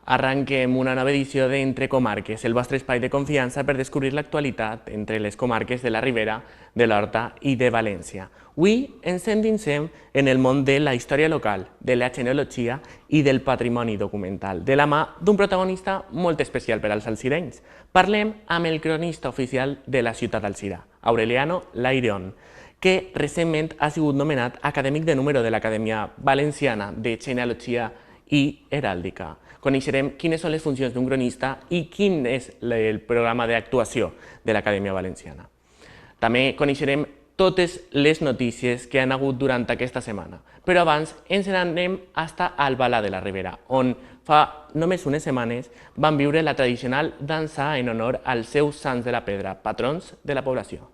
Arranquem una nova edició d'Entre Comarques, el vostre espai de confiança per descobrir l'actualitat entre les comarques de la Ribera, de l'Horta i de València. Avui ens endinsem en el món de la història local, de la genealogia i del patrimoni documental, de la mà d'un protagonista molt especial per als alcirenys. Parlem amb el cronista oficial de la ciutat d'Alzira, Aureliano Laireón, que recentment ha sigut nomenat acadèmic de número de l'Acadèmia Valenciana de Genealogia i Heràldica. Coneixerem quines són les funcions d'un cronista i quin és el programa d'actuació de l'Acadèmia Valenciana. També coneixerem totes les notícies que han hagut durant aquesta setmana. Però abans ens n'anem fins a Albalà de la Ribera, on fa només unes setmanes van viure la tradicional dansa en honor als seus sants de la pedra, patrons de la població.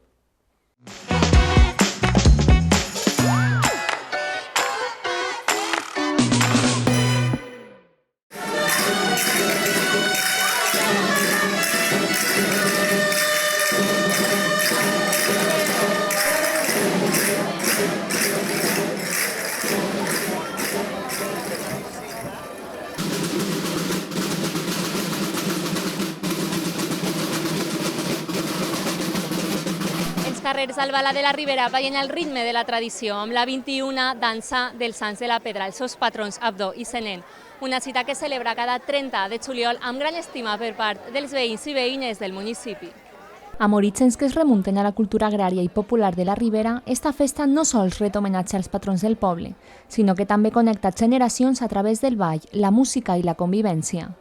Carrers d'Albalà de la Ribera ballen el ritme de la tradició amb la 21a dansa dels Sants de la Pedra, els seus patrons Abdó i Senén, una cita que celebra cada 30 de juliol amb gran estima per part dels veïns i veïnes del municipi. Amb orígens que es remunten a la cultura agrària i popular de la Ribera, esta festa no sols ret homenatge als patrons del poble, sinó que també connecta generacions a través del ball, la música i la convivència.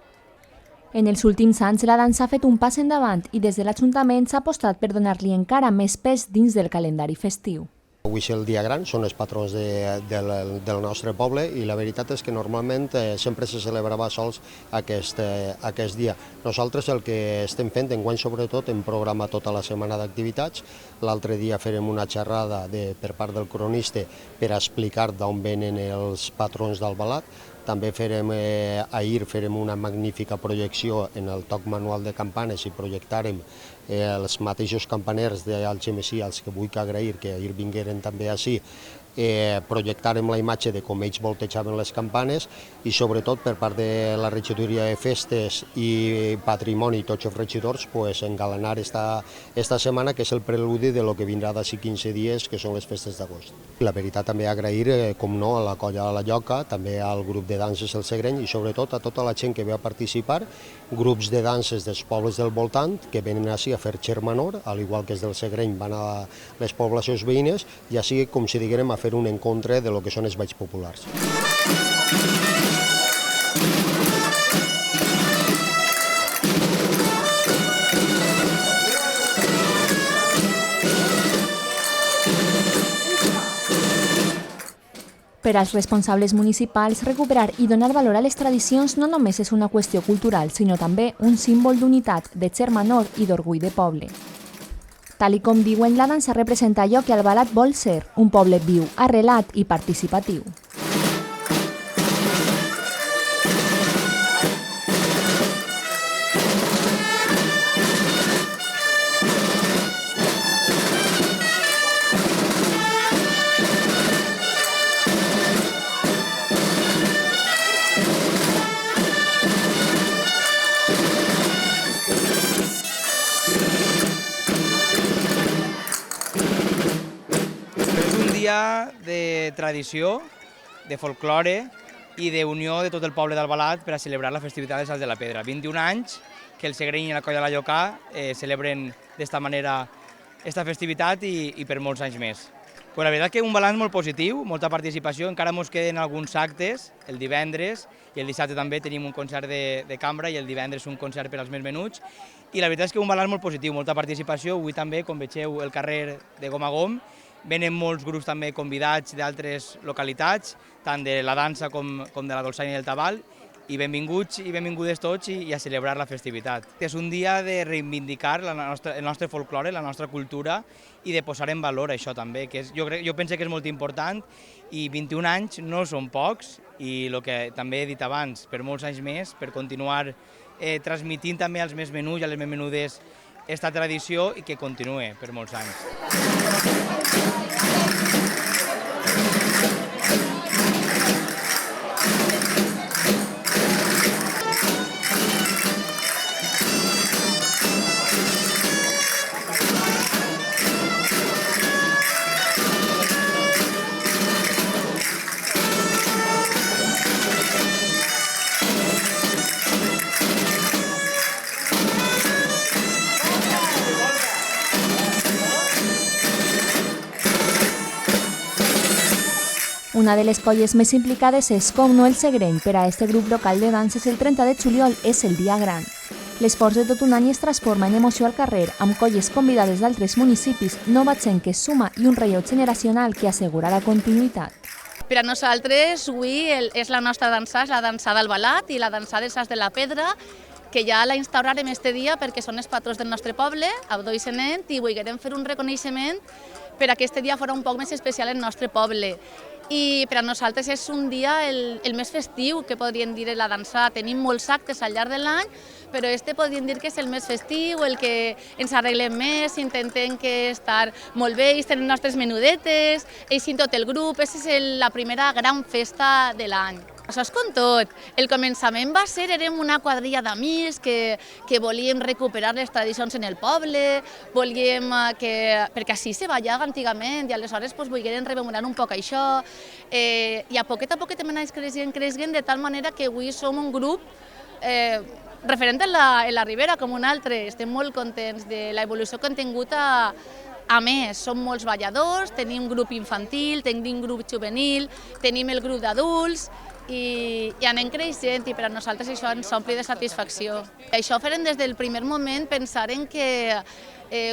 En els últims anys, la dansa ha fet un pas endavant i des de l'Ajuntament s'ha apostat per donar-li encara més pes dins del calendari festiu. Avui és el dia gran, són els patrons del nostre poble i la veritat és que normalment sempre se celebrava sols aquest dia. Nosaltres el que estem fent, enguany sobretot, hem programat tota la setmana d'activitats. L'altre dia farem una xerrada per part del cronista per explicar d'on venen els patrons d'Albalat. També ahir farem una magnífica projecció en el toc manual de campanes i projectarem els mateixos campaners d'Algemesí, als que vull agrair que ahir vingueren també ací, projectarem la imatge de com ells voltejaven les campanes i sobretot per part de la regidoria de festes i patrimoni, tots els regidors, engalanar esta setmana, que és el preludi de lo que vindrà d'ací 15 dies, que són les festes d'agost. La veritat també agrair, com no, a la colla de la Lloca, també al grup de danses El Segreny i sobretot a tota la gent que ve a participar, grups de danses dels pobles del voltant que venen ací a fer xermanor, al igual que els del Segreny van a les poblacions veïnes i així, com si diguérem, a fer un encontre de lo que són els balls populars. Per als responsables municipals, recuperar i donar valor a les tradicions no només és una qüestió cultural, sinó també un símbol d'unitat, de germanor i d'orgull de poble. Tal com diuen, la dansa representa allò que Albalat vol ser, un poble viu, arrelat i participatiu. De tradició, de folklore i d'unió de tot el poble d'Albalat per a celebrar la festivitat dels Sants de la Pedra. 21 anys que el Segreny i la colla de la Lloca celebren d'esta manera esta festivitat i per molts anys més. La veritat que un balanç molt positiu, molta participació, encara ens queden alguns actes, el divendres i el dissabte també tenim un concert de cambra i el divendres un concert per als més menuts i la veritat és que un balanç molt positiu, molta participació, avui també, com vegeu, el carrer de Gom a Gom. Venen molts grups també convidats d'altres localitats, tant de la dansa com de la dolçaina i del tabal, i benvinguts i benvingudes tots i a celebrar la festivitat. És un dia de reivindicar el nostre folklore, la nostra cultura i de posar en valor això també, que jo penso que és molt important i 21 anys no són pocs i el que també he dit abans, per molts anys més, per continuar transmitint també als més menuts i a les més menudes esta tradició i que continuï per molts anys. Una de les colles més implicades és, com no, el Segreny. Per a este grup local de danses el 30 de juliol és el dia gran. L'esforç de tot un any es transforma en emoció al carrer, amb colles convidades d'altres municipis, nova gent que suma i un relleu generacional que assegura la continuïtat. Per a nosaltres, avui és la nostra dansa, és la dansa del Balat i la dansa del Sants de la Pedra, que ja la instaurarem este dia perquè són els patrons del nostre poble, Abdó i Senén, i volguérem fer un reconeixement per a que este dia fos un poc més especial en el nostre poble. I per a nosaltres és un dia el més festiu, que podríem dir la dansa. Tenim molts actes al llarg de l'any, però este podríem dir que és el més festiu, el que ens arreglem més, intentem que estar molt bé, ells tenen nostres menudetes, ells i tot el grup, aquesta és la primera gran festa de l'any. Això és com tot. El començament va ser, érem una quadrilla d'amics que volíem recuperar les tradicions en el poble, volíem perquè així se ballava antigament i aleshores volguérem rememorar un poc això i a poquet hem anat creixent de tal manera que avui som un grup referent en la Ribera com un altre. Estem molt contents de l'evolució que han tingut a més. Som molts balladors, tenim grup infantil, tenim grup juvenil, tenim el grup d'adults i anem creixent i per a nosaltres això ens ompli de satisfacció. Això ho farem des del primer moment, pensar en que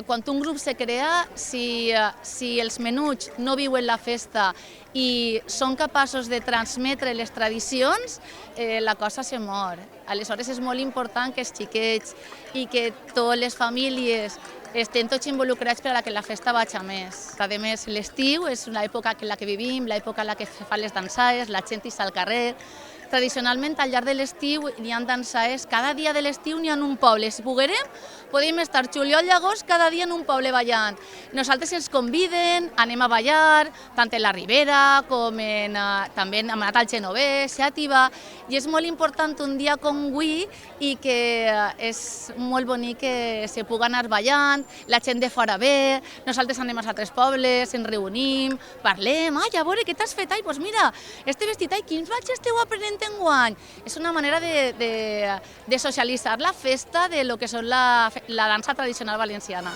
quan un grup se crea, si els menuts no viuen la festa i són capaços de transmetre les tradicions, la cosa se mor. Aleshores és molt important que els xiquets i que totes les famílies estem tots involucrats per a que la festa vagi a més. A més, l'estiu és l'època en la que vivim, l'època en la que fan les dansaes, la gent està al carrer. Tradicionalment, al llarg de l'estiu hi ha dansaes, cada dia de l'estiu n'hi ha un poble. Si poguérem, podem estar juliol i agost cada dia en un poble ballant. Nosaltres ens conviden, anem a ballar, tant en la Ribera com també hem anat al Genovès, Xàtiva, i és molt important un dia com avui i que és molt bonic que se pugui anar ballant, la gent de fora ve, nosaltres anem als altres pobles, ens reunim, parlem, ai, a veure, què t'has fet? Ai, doncs mira, este vestit, ai, quins balls esteu aprenent enguany? És una manera de socialitzar la festa de lo que són la dansa tradicional valenciana.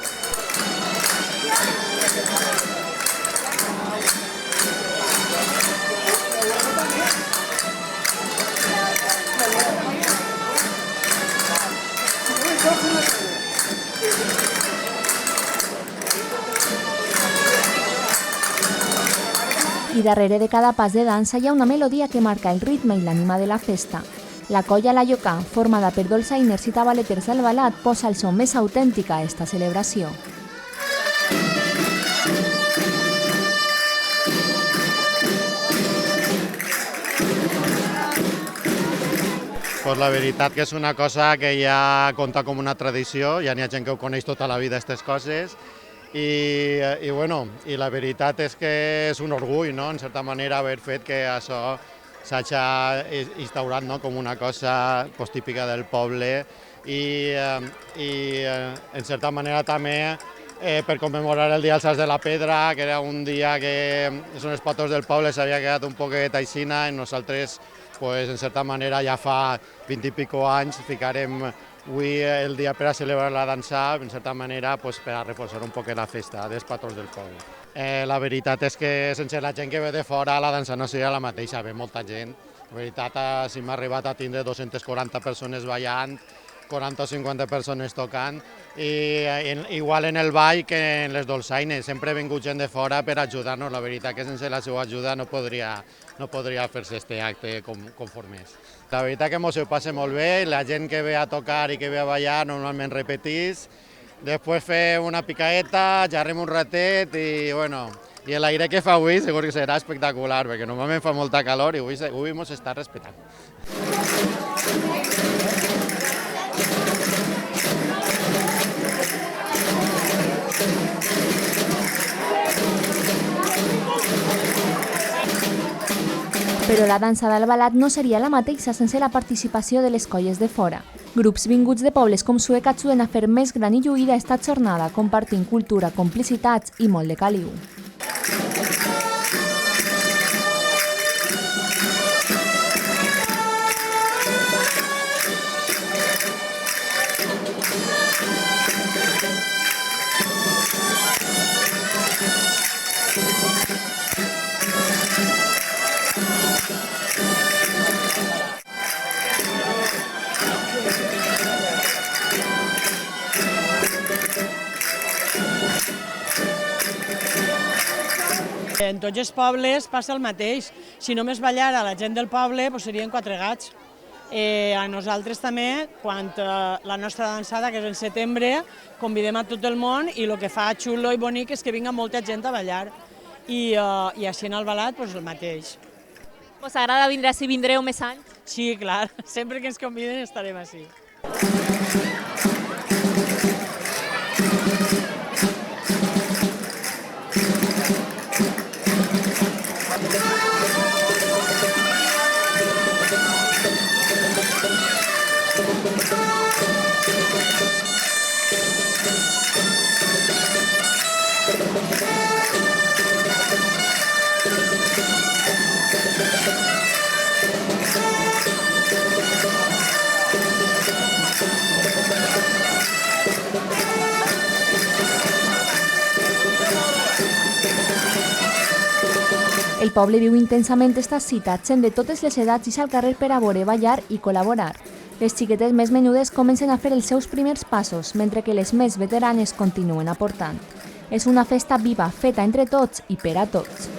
I darrere de cada pas de dansa hi ha una melodia que marca el ritme i l'ànima de la festa. La colla La Llocà, formada per dolçainers i tabaleters del Balat, posa el so més autèntic a esta celebració. Pues la veritat que és una cosa que ja compta com una tradició, ja n'hi ha gent que ho coneix tota la vida, aquestes coses, i la veritat és que és un orgull, no?, en certa manera, haver fet que això s'hagi instaurat, no?, com una cosa típica del poble i en certa manera també per commemorar el dia dels Sants de la Pedra, que era un dia que són els patrons del poble, s'havia quedat un poquet aixina, i nosaltres, en certa manera, ja fa 20 i pico anys, ficarem avui el dia per a celebrar la dansa, en certa manera, per a reforçar un poc la festa dels patrons del poble. La veritat és que sense la gent que ve de fora la dansa no seria la mateixa, ve molta gent. La veritat, si m'ha arribat a tindre 240 persones ballant, 40 o 50 persones tocant, i igual en el ball que en les dolçaines, sempre ha vingut gent de fora per ajudar-nos. La veritat que sense la seva ajuda no podria fer-se aquest acte conforme és. La veritat que ens ho passa molt bé, la gent que ve a tocar i que ve a ballar normalment repetís, després fer una picaeta, xerrem un ratet i l'aire que fa avui segur que serà espectacular, perquè normalment fa molta calor i avui ens està respectant. Però la dansa del Balat no seria la mateixa sense la participació de les colles de fora. Grups vinguts de pobles com Sueca ajuden a fer més gran i lluïda esta jornada, compartint cultura, complicitats i molt de caliu. En tots els pobles passa el mateix. Si només ballara la gent del poble, doncs serien 4 gats. A nosaltres també, quan la nostra dansada, que és en setembre, convidem a tot el món i el que fa xulo i bonic és que vinga molta gent a ballar. I així en Albalat, doncs el mateix. Us agrada vindre si vindreu més anys? Sí, clar, sempre que ens conviden estarem així. El poble viu intensament esta cita, gent de totes les edats ix al carrer per a veure, ballar i col·laborar. Les xiquetes més menudes comencen a fer els seus primers passos, mentre que les més veteranes continuen aportant. És una festa viva, feta entre tots i per a tots.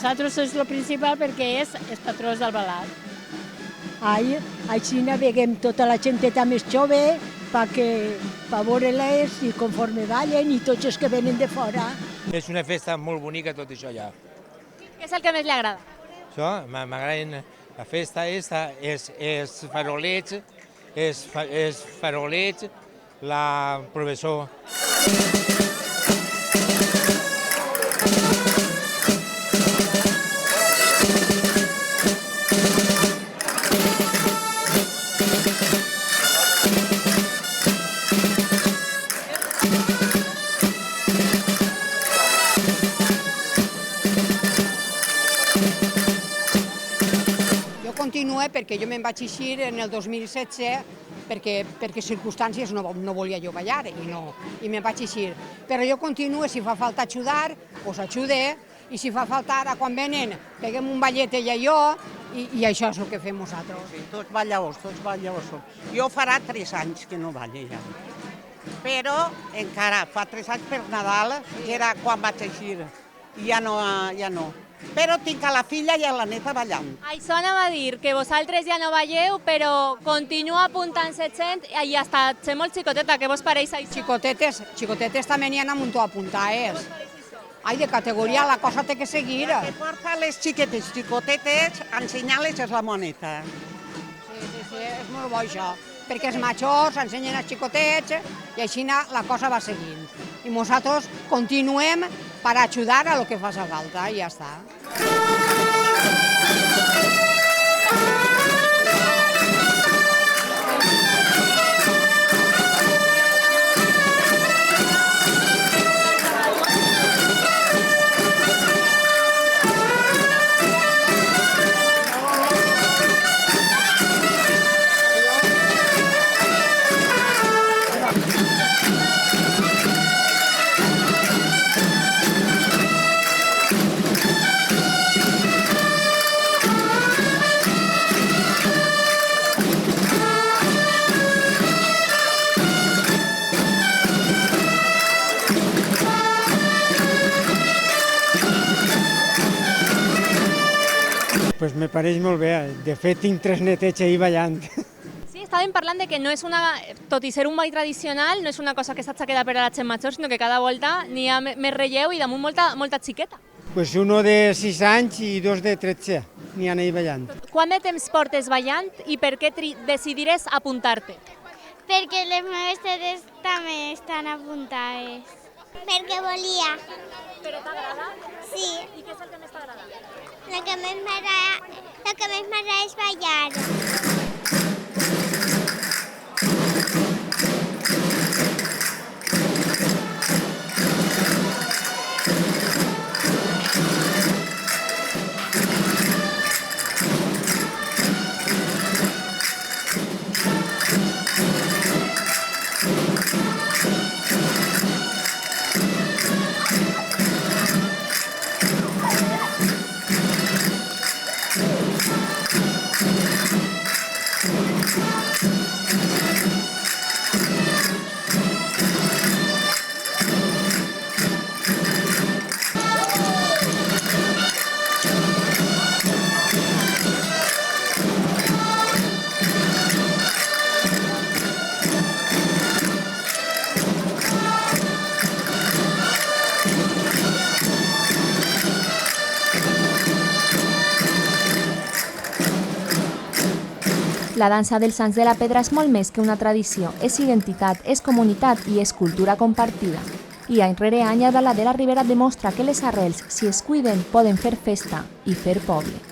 Nosaltres és el principal perquè és els patrons d'Albalat. Així naveguem tota la genteta més jove per veure-les i conforme ballen i tots els que venen de fora. És una festa molt bonica tot això ja. Què és el que més li agrada? Això, m'agrada la festa és farolets, la professor. Continua perquè jo me'n vaig eixir en el 2016 perquè circumstàncies no volia jo ballar i me'n vaig eixir. Però jo continuo, si fa falta ajudar, doncs ajude, i si fa falta ara quan venen peguem un ballet ella i jo i això és el que fem nosaltres. Sí, tots balladors. Jo farà 3 anys que no balle ja. Però encara fa 3 anys per Nadal, que era quan vaig eixir, i ja no. Però tinc a la filla i a la neta ballant. Això anava a dir, que vosaltres ja no balleu, però continua apuntant-se gent i hasta ser molt xicoteta, què vos pareix això? Xicotetes també n'hi ha un munt apuntades. Ai, de categoria, la cosa té que seguir. El que porta les xicotetes, ensenyar-les és la moneta. Sí, és molt bo això, perquè els majors ensenyen als xicotets i així la cosa va seguint. I nosaltres continuem per ajudar a lo que faci falta i ja està. Pues me pareix molt bé. De fet, tinc 3 netets ahir ballant. Sí, estàvem parlant de que no és tot i ser un ball tradicional, no és una cosa que s'ha quedat per a la gent major, sinó que cada volta n'hi ha més relleu i damunt molta xiqueta. Pues uno de 6 anys i 2 de 13 n'hi han ahir ballant. Quant de temps portes ballant i per què decidiràs apuntar-te? Perquè les meves tetes també estan apuntades. Perquè volia. Però t'agrada? Sí. I què és el que més t'agrada? El que més m'agrada és ballar. La dansa dels Sants de la Pedra és molt més que una tradició, és identitat, és comunitat i és cultura compartida. I any rere any el Ballet de la Ribera demostra que les arrels, si es cuiden, poden fer festa i fer poble.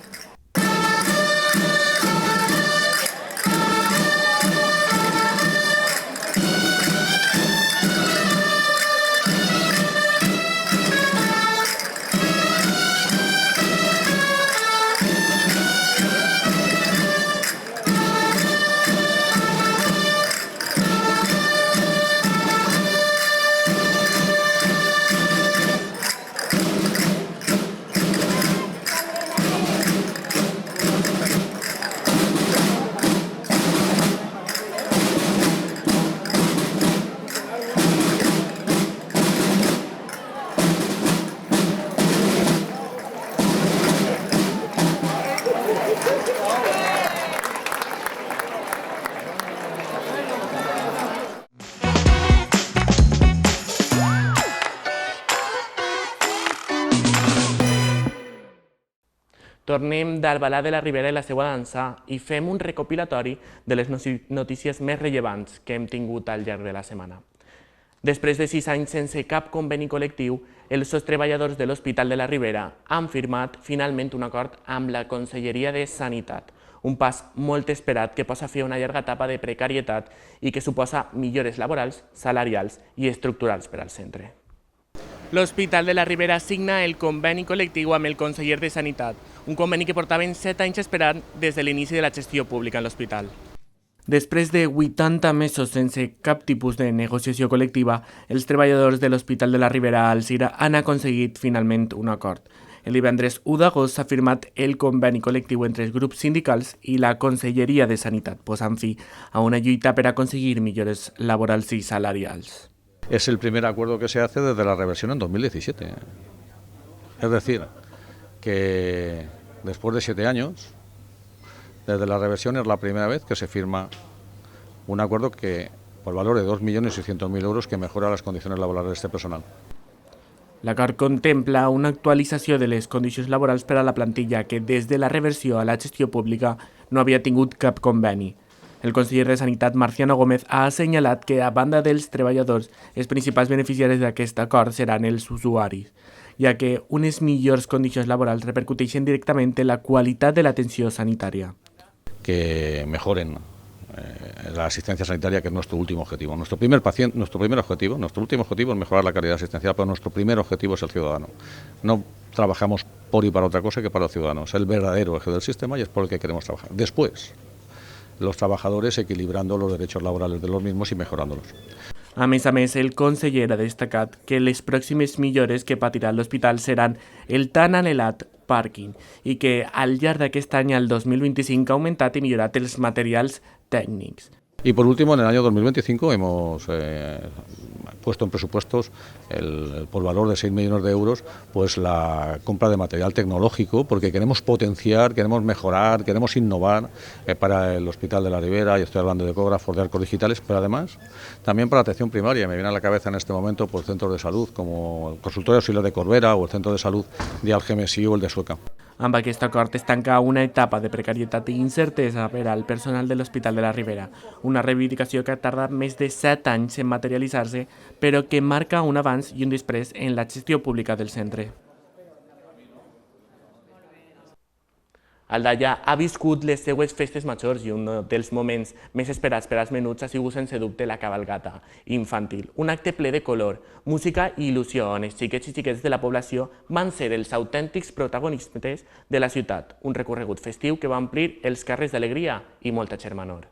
Tornem del Ballet de la Ribera i la seva dansa i fem un recopilatori de les notícies més rellevants que hem tingut al llarg de la setmana. Després de 6 anys sense cap conveni col·lectiu, els treballadors de l'Hospital de la Ribera han firmat finalment un acord amb la Conselleria de Sanitat, un pas molt esperat que posa fi a una llarga etapa de precarietat i que suposa millores laborals, salarials i estructurals per al centre. L'Hospital de la Ribera signa el conveni col·lectiu amb el conseller de Sanitat, un conveni que portaven 7 anys esperant des de l'inici de la gestió pública en l'hospital. Després de 80 mesos sense cap tipus de negociació col·lectiva, els treballadors de l'Hospital de la Ribera a Alzira han aconseguit finalment un acord. El divendres 1 d'agost s'ha firmat el conveni col·lectiu entre els grups sindicals i la Conselleria de Sanitat, posant fi a una lluita per aconseguir millores laborals i salarials. Es el primer acuerdo que se hace desde la reversión en 2017. Es decir, que después de 7 años, desde la reversión es la primera vez que se firma un acuerdo que, por valor de 2.600.000 euros, que mejora las condiciones laborales de este personal. L'acord contempla una actualització de les condicions laborals per a la plantilla que des de la reversió a la gestió pública no havia tingut cap conveni. El conseller de Sanitat, Marciano Gómez, ha assenyalat que, a banda dels treballadors, els principals beneficiaris d'aquest acord seran els usuaris, ja que unes millors condicions laborals repercuteixen directament en la qualitat de l'atenció sanitària. Que mejoren la asistencia sanitaria, que es nuestro último objetivo. Nuestro último objetivo es mejorar la calidad asistencial, pero nuestro primer objetivo es el ciudadano. No trabajamos por y para otra cosa que para los ciudadanos. Es el verdadero eje del sistema y es por el que queremos trabajar. Después, los trabajadores equilibrando los derechos laborales de los mismos y mejorándolos. A més, el conseller ha destacat que les pròximes millores que patirà l'hospital seran el tan anhelat pàrquing i que al llarg d'aquest any, el 2025, ha augmentat i millorat els materials tècnics. Y por último, en el año 2025 hemos puesto en presupuestos por valor de 6 millones de euros pues la compra de material tecnológico, porque queremos potenciar, queremos mejorar, queremos innovar para el Hospital de la Ribera, y estoy hablando de ecógrafos, de arcos digitales, pero además también para atención primaria. Me viene a la cabeza en este momento pues, centros de salud como el Consultorio Auxiliar de Corbera o el Centro de Salud de Algemesí o el de Sueca. Amb aquest acord es tanca una etapa de precarietat i incertesa per al personal de l'Hospital de la Ribera, una reivindicació que ha tardat més de 7 anys en materialitzar-se, però que marca un abans i un després en la gestió pública del centre. Aldaia ha viscut les seues festes majors i un dels moments més esperats per als menuts ha sigut sense dubte la cabalgata infantil, un acte ple de color, música i il·lusió on els xiquets i xiquets de la població van ser els autèntics protagonistes de la ciutat, un recorregut festiu que va omplir els carrers d'alegria i molta germanor.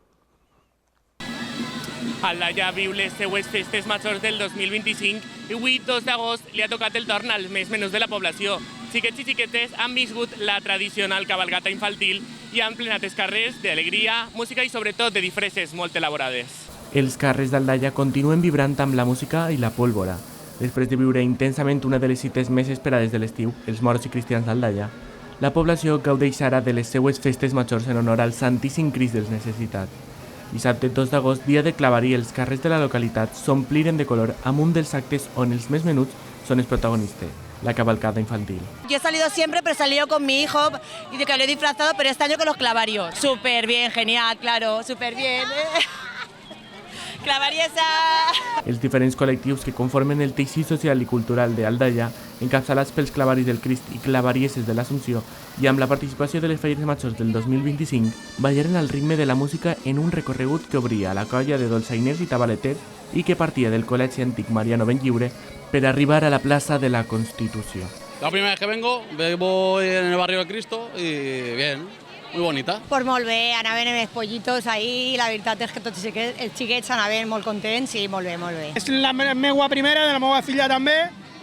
Aldaia viu les seues festes majors del 2025 i avui, 2 d'agost, li ha tocat el torn als més menuts de la població. Xiquets i xiquetes han viscut la tradicional cabalgata infantil i han plenat els carrers d'alegria, música i sobretot de disfresses molt elaborades. Els carrers d'Aldaia continuen vibrant amb la música i la pólvora. Després de viure intensament una de les cites més esperades de l'estiu, els moros i cristians d'Aldaia, la població gaudeix ara de les seues festes majors en honor al Santíssim Crist dels Necessitats. Dissabte 2 d'agost, dia de claverí, els carrers de la localitat s'ompliren de color amb un dels actes on els més menuts són els protagonistes. la cabalgada infantil. Yo he salido siempre, pero he salido con mi hijo y de que lo he disfrazado, pero este año con los clavarios. Súper bien, genial, claro, súper bien. Clavariesa! Els diferents col·lectius que conformen el teixit social i cultural d'Aldaia, encapçalats pels clavaris del Crist i clavarieses de l'Assumpció i amb la participació de les Falles Majors del 2025, ballaren al ritme de la música en un recorregut que obria la colla de dolçainers i tabaleters i que partia del Col·legi Antic Mariano Benlliure per arribar a la plaça de la Constitució. La primera vez que vengo en el barrio del Cristo y bien. Muy bonita. Pues molt bé, anaven amb els pollitos ahí, la veritat és que tots els xiquets anaven molt contents i molt bé, molt bé. És la meva primera, de la meva filla també,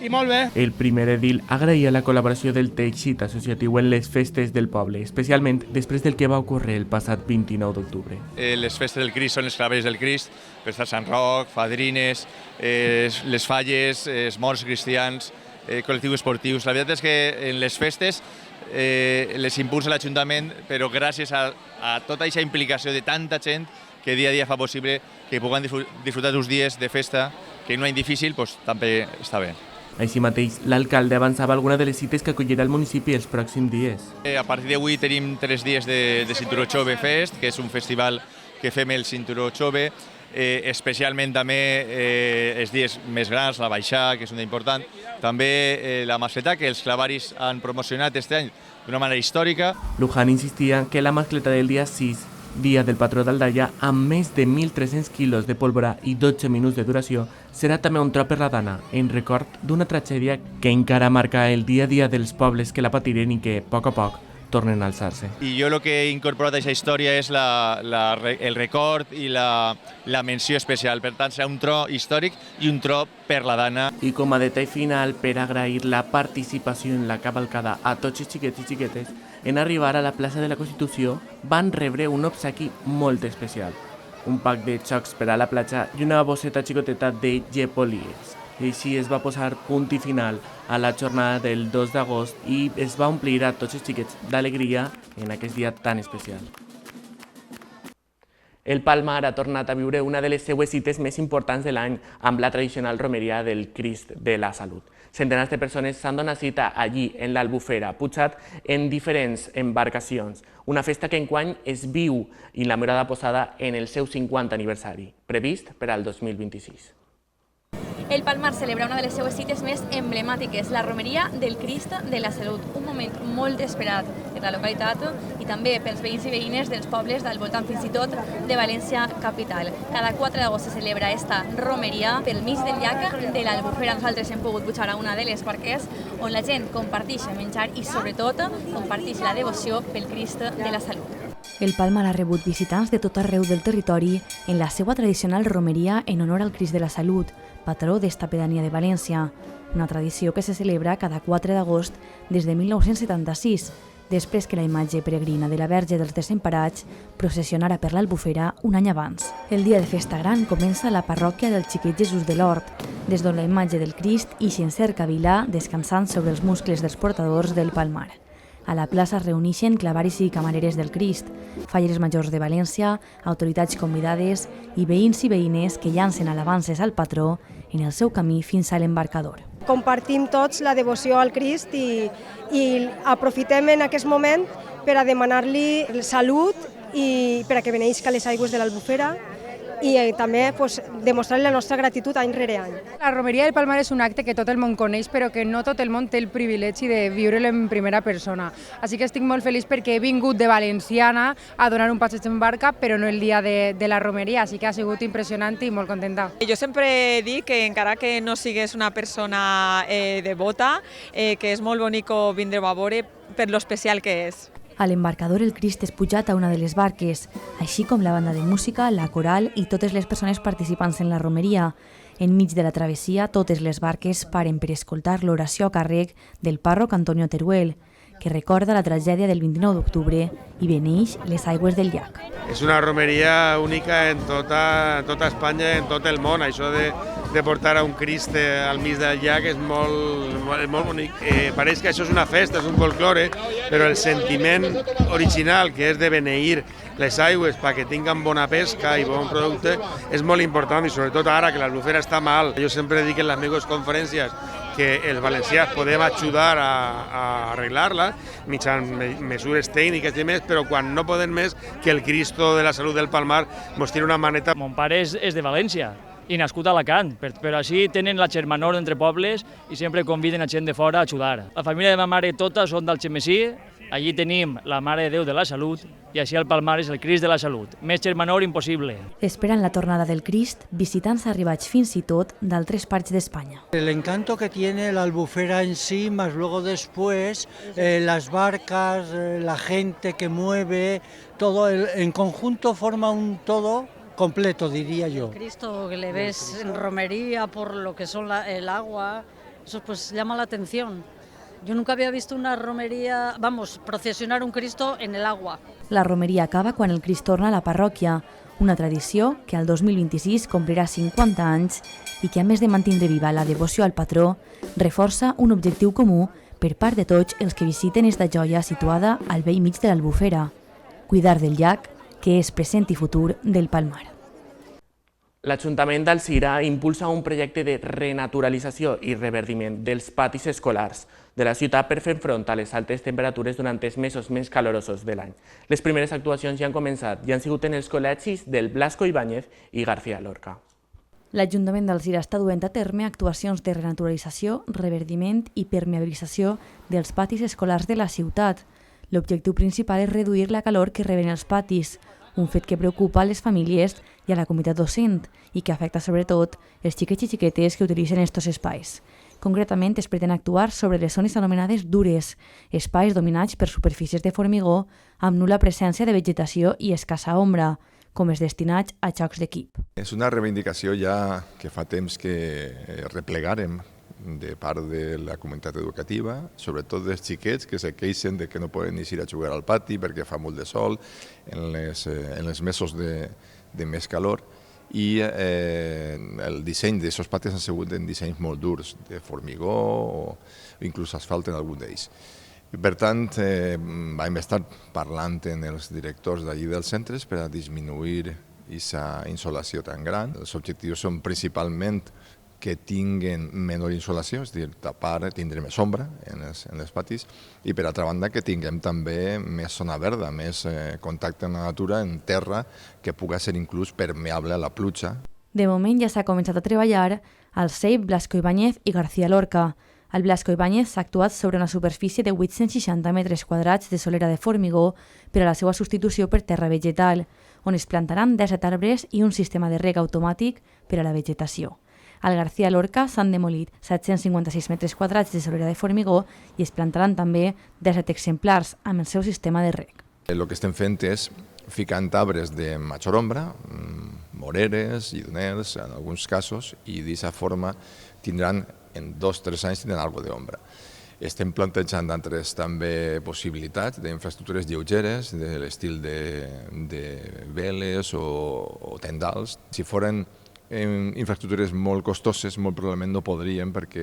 i molt bé. El primer edil agraïa la col·laboració del teixit associatiu en les festes del poble, especialment després del que va ocórrer el passat 29 d'octubre. Les festes del Crist són les claveries del Crist, festes Sant Roc, fadrines, les falles, els morts cristians, col·lectius esportius. La veritat és que en les festes les impulsa l'Ajuntament, però gràcies a tota aquesta implicació de tanta gent que dia a dia fa possible que puguem disfrutar d'uns dies de festa que en un any difícil també està bé. Així mateix, l'alcalde avançava alguna de les cites que acollirà el municipi els pròxims dies. A partir d'avui tenim 3 dies de Cinturó Jove Fest, que és un festival que fem el Cinturó Jove, especialment també els dies més grans, la Baixà, que és un dia important, també la mascletà, que els clavaris han promocionat aquest any d'una manera històrica. Luján insistia que la mascleta del dia 6, dia del patró d'Aldaia, amb més de 1.300 quilos de pólvora i 12 minuts de duració, serà també un tro per la dana, en record d'una tragèdia que encara marca el dia a dia dels pobles que la patiren i que, a poc, tornen a alçar-se. I jo el que he incorporat a aquesta història és el record i la menció especial. Per tant, serà un tro històric i un tro per la dana. I com a detall final, per agrair la participació en la cavalcada a tots els xiquets i xiquetes, en arribar a la plaça de la Constitució van rebre un obsequi molt especial. Un pack de xocs per a la platja i una bosseta xicoteta de Gepolies. I així es va posar punt i final a la jornada del 2 d'agost i es va omplir a tots els xiquets d'alegria en aquest dia tan especial. El Palmar ha tornat a viure una de les seues cites més importants de l'any amb la tradicional romeria del Crist de la Salut. Centenars de persones s'han donat cita allí, en l'Albufera, Putxat, en diferents embarcacions. Una festa que enguany es viu i la mirada posada en el seu 50 aniversari, previst per al 2026. El Palmar celebra una de les seues cites més emblemàtiques, la romeria del Crist de la Salut, un moment molt esperat per la localitat i també pels veïns i veïnes dels pobles del voltant fins i tot de València capital. Cada 4 d'agost se celebra esta romeria pel mig del llac de l'Albufera. Nosaltres hem pogut pujar a una de les barques on la gent comparteix el menjar i sobretot comparteix la devoció pel Crist de la Salut. El Palmar ha rebut visitants de tot arreu del territori en la seva tradicional romeria en honor al Crist de la Salut, patró d'esta pedania de València, una tradició que se celebra cada 4 d'agost des de 1976, després que la imatge peregrina de la Verge dels Desemparats processionara per l'Albufera un any abans. El dia de festa gran comença a la parròquia del Xiquet Jesús de l'Hort, des d'on la imatge del Crist ix en cercavilà descansant sobre els muscles dels portadors del Palmar. A la plaça es reuneixen clavaris i camareres del Crist, falleres majors de València, autoritats convidades i veïns i veïnes que llancen alabances al patró en el seu camí fins a l'embarcador. Compartim tots la devoció al Crist i aprofitem en aquest moment per a demanar-li salut i per a que beneïsca les aigües de l'Albufera i també demostrar la nostra gratitud any rere any. La romeria del Palmar és un acte que tot el món coneix, però que no tot el món té el privilegi de viure-lo en primera persona. Així que estic molt feliç perquè he vingut de Valenciana a donar un passeig en barca, però no el dia de la romeria, així que ha sigut impressionant i molt contenta. Jo sempre dic que encara que no sigues una persona devota, que és molt bonic vindre a veure per lo especial que és. A l'embarcador el Crist és pujat a una de les barques, així com la banda de música, la coral i totes les persones participants en la romeria. Enmig de la travessia, totes les barques paren per escoltar l'oració a càrrec del pàrroc Antonio Teruel, que recorda la tragèdia del 29 d'octubre i beneix les aigües del llac. És una romeria única en tota Espanya, en tot el món. Això de portar a un Crist al mig del llac és molt bonic. Pareix que això és una festa, és un folklore, però el sentiment original, que és de beneir les aigües perquè tinguen bona pesca i bon producte és molt important i sobretot ara que l'Albufera està mal. Jo sempre dic en les meves conferències que els valencians podem ajudar a arreglar-la mitjançant mesures tècniques i més, però quan no podem més, que el Cristo de la Salut del Palmar ens tira una maneta. Mon pare és de València i nascut a Alacant, però així tenen la germanor entre pobles i sempre conviden a gent de fora a ajudar. La família de ma mare tota són d'Algemesí, allí tenim la Mare de Déu de la Salut i així al Palmar és el Crist de la Salut. Més germanor impossible. Esperen la tornada del Crist, visitants arribats fins i tot d'altres parts d'Espanya. El encanto que tiene la Albufera en sí, más luego después las barcas, la gente que mueve, todo en conjunto forma un todo completo, diría yo. Cristo que le ves en romería por lo que son el agua, eso pues llama la atención. Yo nunca había visto una romería, procesionar un Cristo en el agua. La romeria acaba quan el Crist torna a la parròquia, una tradició que al 2026 complirà 50 anys i que, a més de mantenir viva la devoció al patró, reforça un objectiu comú per part de tots els que visiten esta joia situada al bell mig de l'Albufera, cuidar del llac, que és present i futur del Palmar. L'Ajuntament d'Alzira impulsa un projecte de renaturalització i reverdiment dels patis escolars de la ciutat per fer front a les altes temperatures durant els mesos més calorosos de l'any. Les primeres actuacions ja han començat i han sigut en els col·legis del Blasco Ibáñez i García Lorca. L'Ajuntament d'Alzira està duent a terme actuacions de renaturalització, reverdiment i permeabilització dels patis escolars de la ciutat. L'objectiu principal és reduir la calor que reben els patis, un fet que preocupa a les famílies i a la comunitat docent i que afecta sobretot els xiquets i xiquetes que utilitzen aquests espais. Concretament, es pretén actuar sobre les zones anomenades dures, espais dominats per superfícies de formigó amb nul·la presència de vegetació i escassa ombra, com els destinats a jocs d'equip. És una reivindicació ja que fa temps que replegarem de part de la comunitat educativa, sobretot dels xiquets que se queixen de que no poden ir a jugar al pati perquè fa molt de sol en els mesos de més calor i el disseny d'aquests patis han sigut en dissenys molt durs, de formigó o inclús asfalt en algun d'ells. Per tant, vam estar parlant amb els directors d'allí dels centres per a disminuir aquesta insolació tan gran. Els objectius són principalment que tinguen menor insolació, és a dir, tapar, tindre més ombra en els patis, i per altra banda que tinguem també més zona verda, més contacte amb la natura en terra que pugui ser inclús permeable a la pluja. De moment ja s'ha començat a treballar al CEIP, Blasco Ibáñez i García Lorca. Al Blasco Ibáñez s'ha actuat sobre una superfície de 860 metres quadrats de solera de formigó per a la seva substitució per terra vegetal, on es plantaran 17 arbres i un sistema de reg automàtic per a la vegetació. Al García Lorca s'han demolit 756 metres quadrats de solera de formigó i es plantaran també 17 exemplars amb el seu sistema de reg. El que estem fent és ficant arbres de major ombra, moreres, llidoners, en alguns casos, i d'aquesta forma tindran, en 2 o 3 anys, tindran alguna d'ombra. Estem plantejant altres també possibilitats d'infraestructures lleugeres, de l'estil de veles o tendals. Si foren infraestructures molt costoses, molt probablement no podríem perquè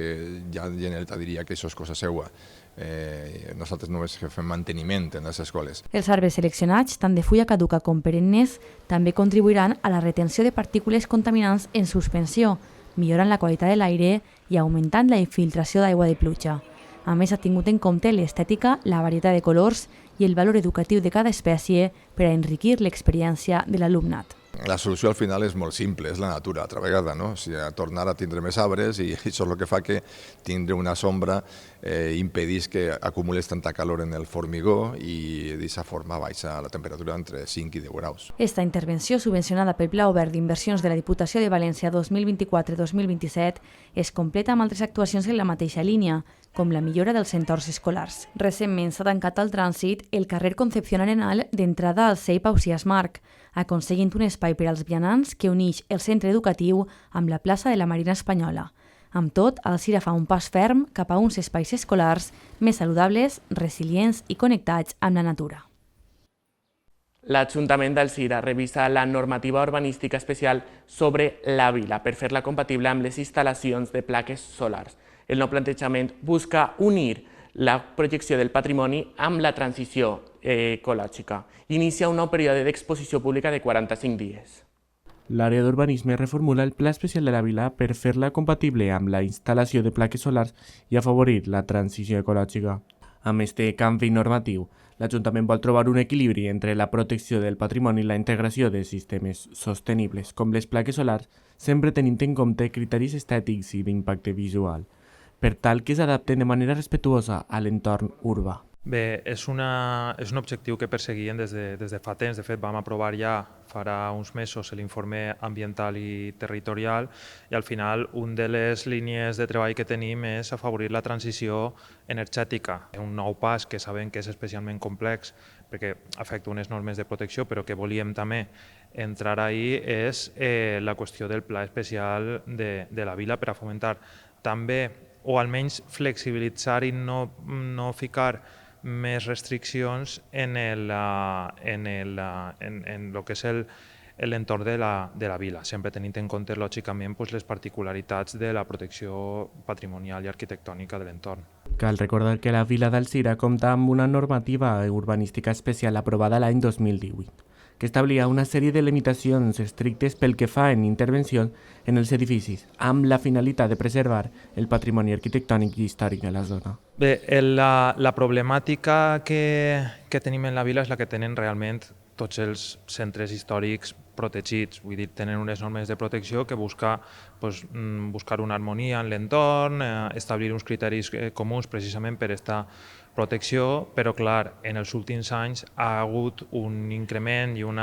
ja la Generalitat diria que això és cosa seua. Nosaltres només fem manteniment en les escoles. Els arbres seleccionats, tant de fulla caduca com perennes, també contribuiran a la retenció de partícules contaminants en suspensió, millorant la qualitat de l'aire i augmentant la infiltració d'aigua de pluja. A més, ha tingut en compte l'estètica, la varietat de colors i el valor educatiu de cada espècie per a enriquir l'experiència de l'alumnat. La solució al final és molt simple, és la natura, altra vegada, no? O sigui, tornar a tindre més arbres i això és el que fa que tindre una sombra impedís que acumules tanta calor en el formigó i d'aquesta forma baixa la temperatura entre 5 i 10 graus. Esta intervenció, subvencionada pel Pla Obert d'Inversions de la Diputació de València 2024-2027, es completa amb altres actuacions en la mateixa línia, com la millora dels entorns escolars. Recentment s'ha tancat al trànsit el carrer Concepción Arenal d'entrada al CEIP Ausiàs Marc, aconseguint un espai per als vianants que uneix el centre educatiu amb la plaça de la Marina Espanyola. Amb tot, Alzira fa un pas ferm cap a uns espais escolars més saludables, resilients i connectats amb la natura. L'Ajuntament d'Alzira revisa la normativa urbanística especial sobre la vila per fer-la compatible amb les instal·lacions de plaques solars. El nou plantejament busca unir la projecció del patrimoni amb la transició ecològica. Inicia un nou període d'exposició pública de 45 dies. L'àrea d'urbanisme reformula el Pla Especial de la Vila per fer-la compatible amb la instal·lació de plaques solars i afavorir la transició ecològica. Amb este canvi normatiu, l'Ajuntament vol trobar un equilibri entre la protecció del patrimoni i la integració de sistemes sostenibles, com les plaques solars, sempre tenint en compte criteris estètics i d'impacte visual, per tal que s'adapten de manera respectuosa a l'entorn urbà. Bé, és un objectiu que perseguien des de fa temps. De fet, vam aprovar ja farà uns mesos l'informe ambiental i territorial i al final una de les línies de treball que tenim és afavorir la transició energètica. Un nou pas que sabem que és especialment complex perquè afecta unes normes de protecció, però que volíem també entrar ahí és la qüestió del pla especial de la vila per a fomentar també, o almenys flexibilitzar i no ficar més restriccions en el que és l'entorn de la vila, sempre tenint en compte, lògicament, les particularitats de la protecció patrimonial i arquitectònica de l'entorn. Cal recordar que la vila d'Alzira compta amb una normativa urbanística especial aprovada l'any 2018, que establia una sèrie de limitacions estrictes pel que fa en intervencions en els edificis, amb la finalitat de preservar el patrimoni arquitectònic i històric de la zona. Bé, la problemàtica que tenim en la vila és la que tenen realment tots els centres històrics protegits, vull dir, tenen unes normes de protecció que buscar una harmonia en l'entorn, establir uns criteris comuns precisament per aquesta protecció, però clar, en els últims anys ha hagut un increment i un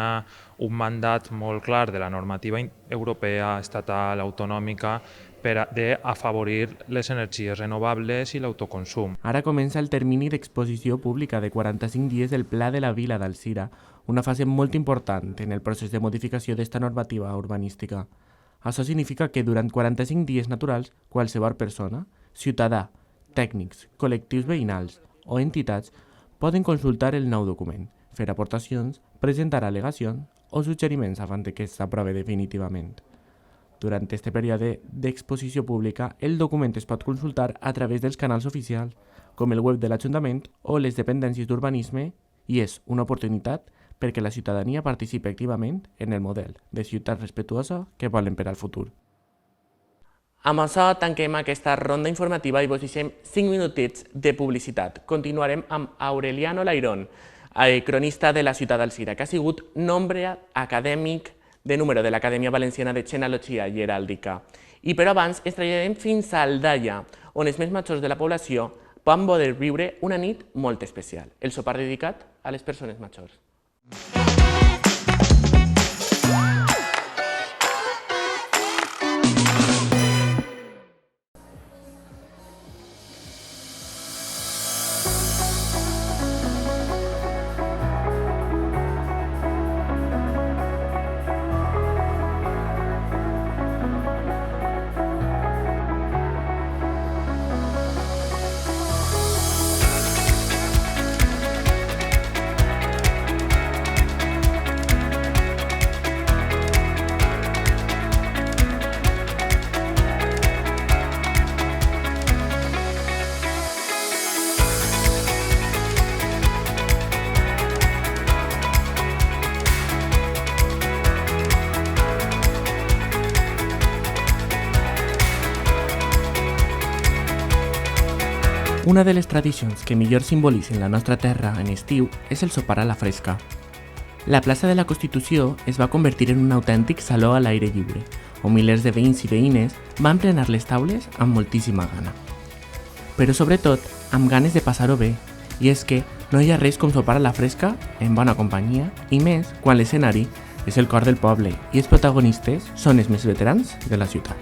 mandat molt clar de la normativa europea, estatal, autonòmica, per afavorir les energies renovables i l'autoconsum. Ara comença el termini d'exposició pública de 45 dies del Pla de la Vila d'Alzira, una fase molt important en el procés de modificació d'esta normativa urbanística. Això significa que durant 45 dies naturals, qualsevol persona, ciutadà, tècnics, col·lectius veïnals o entitats poden consultar el nou document, fer aportacions, presentar al·legacions o suggeriments abans que s'aprovi definitivament. Durant aquest període d'exposició pública, el document es pot consultar a través dels canals oficials, com el web de l'Ajuntament o les dependències d'urbanisme, i és una oportunitat perquè la ciutadania participi activament en el model de ciutat respectuosa que volen per al futur. Amb això tanquem aquesta ronda informativa i vos deixem 5 minutets de publicitat. Continuarem amb Aureliano Lairón, cronista de la ciutat d'Alzira, que ha sigut nombre acadèmic de número de l'Acadèmia Valenciana de Genealogia i Heràldica. I però abans ens traslladem fins a Aldaia, on els més majors de la població van poder viure una nit molt especial, el sopar dedicat a les persones majors. Una de les tradicions que millor simbolitzen la nostra terra en estiu és el sopar a la fresca. La plaça de la Constitució es va convertir en un autèntic saló a l'aire lliure, on milers de veïns i veïnes van plenar les taules amb moltíssima gana. Però sobretot amb ganes de passar-ho bé, i és que no hi ha res com sopar a la fresca en bona companyia, i més quan l'escenari és el cor del poble i els protagonistes són els més veterans de la ciutat.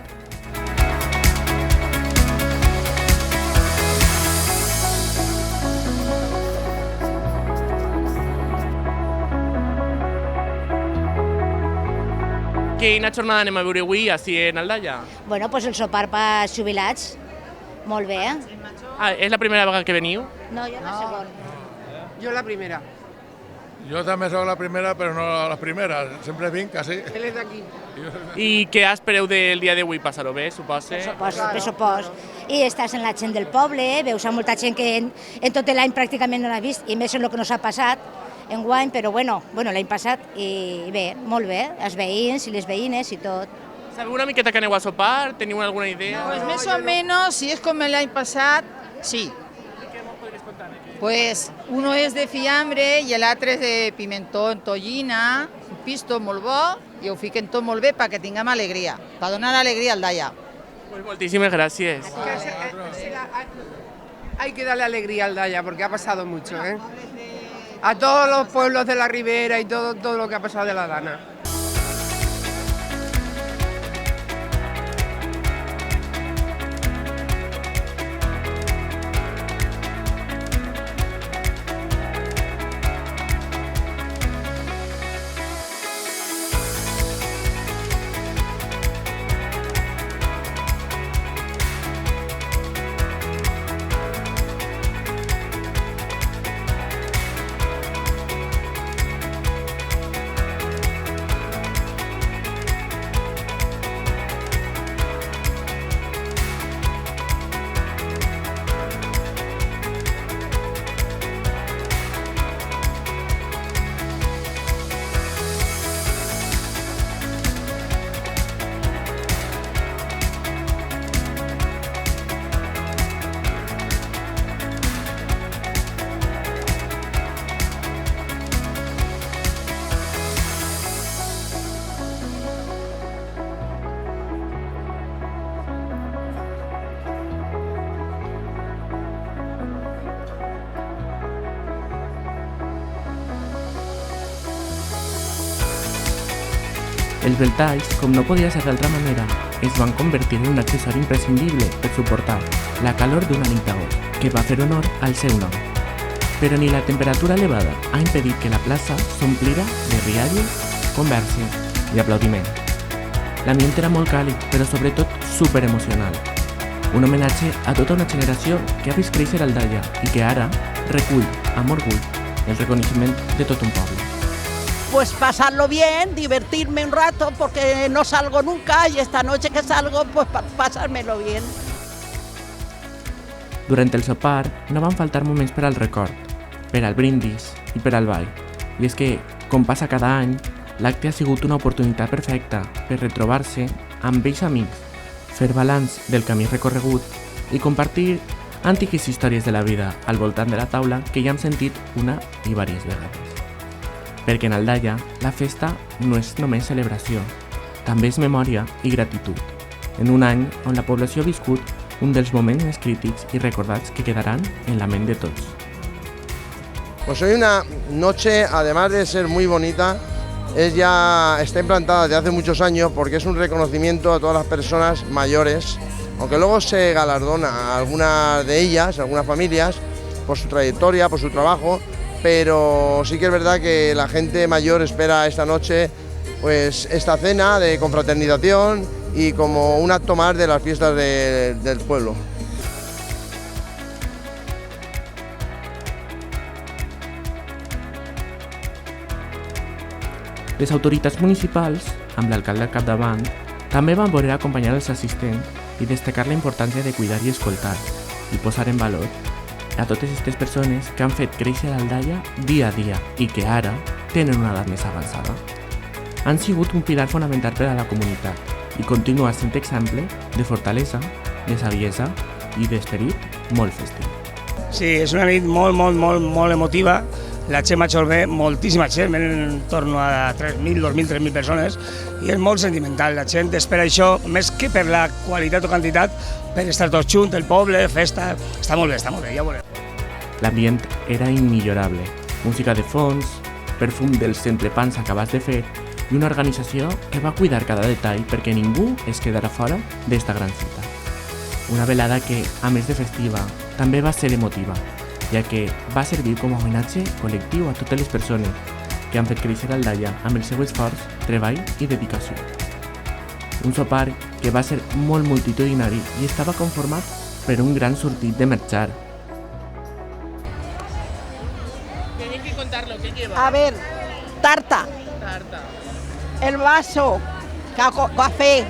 Quina jornada anem a veure avui així en Aldaia? Bueno, pues el sopar per jubilats, molt bé. Ah, és la primera vegada que veniu? No, jo la segona. Jo la primera. Jo també soc la primera, però no la primera. Sempre vinc, quasi. Él és d'aquí. I què espereu del dia d'avui? Passar-ho bé, suposo? Pressupost. I estàs en la gent del poble, veus a molta gent que en tot l'any pràcticament no l'ha vist, i més en el que nos ha passat enguany, però bueno, l'any passat, i bé, molt bé, els veïns i les veïnes i tot. ¿Sabeu una miqueta que aneu a sopar? ¿Teniu alguna idea? Pues más o menos, si es como el año pasado, sí. Pues uno es de fiambre i l'altre és de pimentó en tollina, un pisto molt bo, i ho fiquen tot molt bé perquè tinguem alegria, per donar alegria al Daya. Pues muchísimas gracias. Hay que darle alegría al Daya porque ha pasado mucho, ¿eh? A todos los pueblos de la Ribera y todo lo que ha pasado de la Dana. Els ventalls, com no podia ser d'altra manera, es van convertir en un accessori imprescindible per suportar la calor d'una nit d'agost, que va fer honor al seu nom. Però ni la temperatura elevada ha impedit que la plaça s'omplira de rialles, converses i aplaudiment. L'ambient era molt càlid, però sobretot superemocional. Un homenatge a tota una generació que ha vist créixer al Daya i que ara recull, amb orgull, el reconeixement de tot un poble. Pues pasarlo bien, divertirme un rato porque no salgo nunca y esta noche que salgo pues pasármelo bien. Durant el sopar no van faltar moments per al record, per al brindis i per al ball. I és que, com passa cada any, l'acte ha sigut una oportunitat perfecta per retrobar-se amb vells amics, fer balanç del camí recorregut i compartir antigues històries de la vida al voltant de la taula que ja hem sentit una i diverses vegades. Perquè en el Daya la festa no és només celebració, també és memòria i gratitud, en un any on la població ha viscut un dels moments més crítics i recordats que quedaran en la ment de tots. Pues hoy una noche, además de ser muy bonita, está implantada desde hace muchos años porque es un reconocimiento a todas las personas mayores, aunque luego se galardona a algunas de ellas, a algunas familias, por su trayectoria, por su trabajo, pero sí que es verdad que la gente mayor espera esta noche pues esta cena de confraternización y como un acto más de las fiestas del pueblo. Les autoritats municipals, amb l'alcalde al capdavant, també van voler acompanyar els assistents i destacar la importància de cuidar i escoltar i posar en valor a totes aquestes persones que han fet créixer el Daya dia a dia i que ara tenen una edat més avançada. Han sigut un pilar fonamental per a la comunitat i continua sent exemple de fortalesa, de saviesa i d'esperit molt festiu. Sí, és una nit molt emotiva. La gent m'ha bé, moltíssima gent, en torno a 3.000, 2.000, 3.000 persones, i és molt sentimental. La gent espera això, més que per la qualitat o quantitat, per estar tots junts, el poble, festa. Està molt bé, ja ho veurem. L'ambient era immillorable. Música de fons, perfum dels entrepans acabats de fer i una organització que va cuidar cada detall perquè ningú es quedara fora d'esta gran cita. Una velada que, a més de festiva, també va ser emotiva, ja que va servir com a homenatge col·lectiu a totes les persones que han fet créixer el Daya amb el seu esforç, treball i dedicació. Un sopar que va ser molt multitudinari i estava conformat per un gran sortit de marxar. Tenéis que contarlo. ¿Qué lleva? A ver, tarta. Tarta. El vaso, café,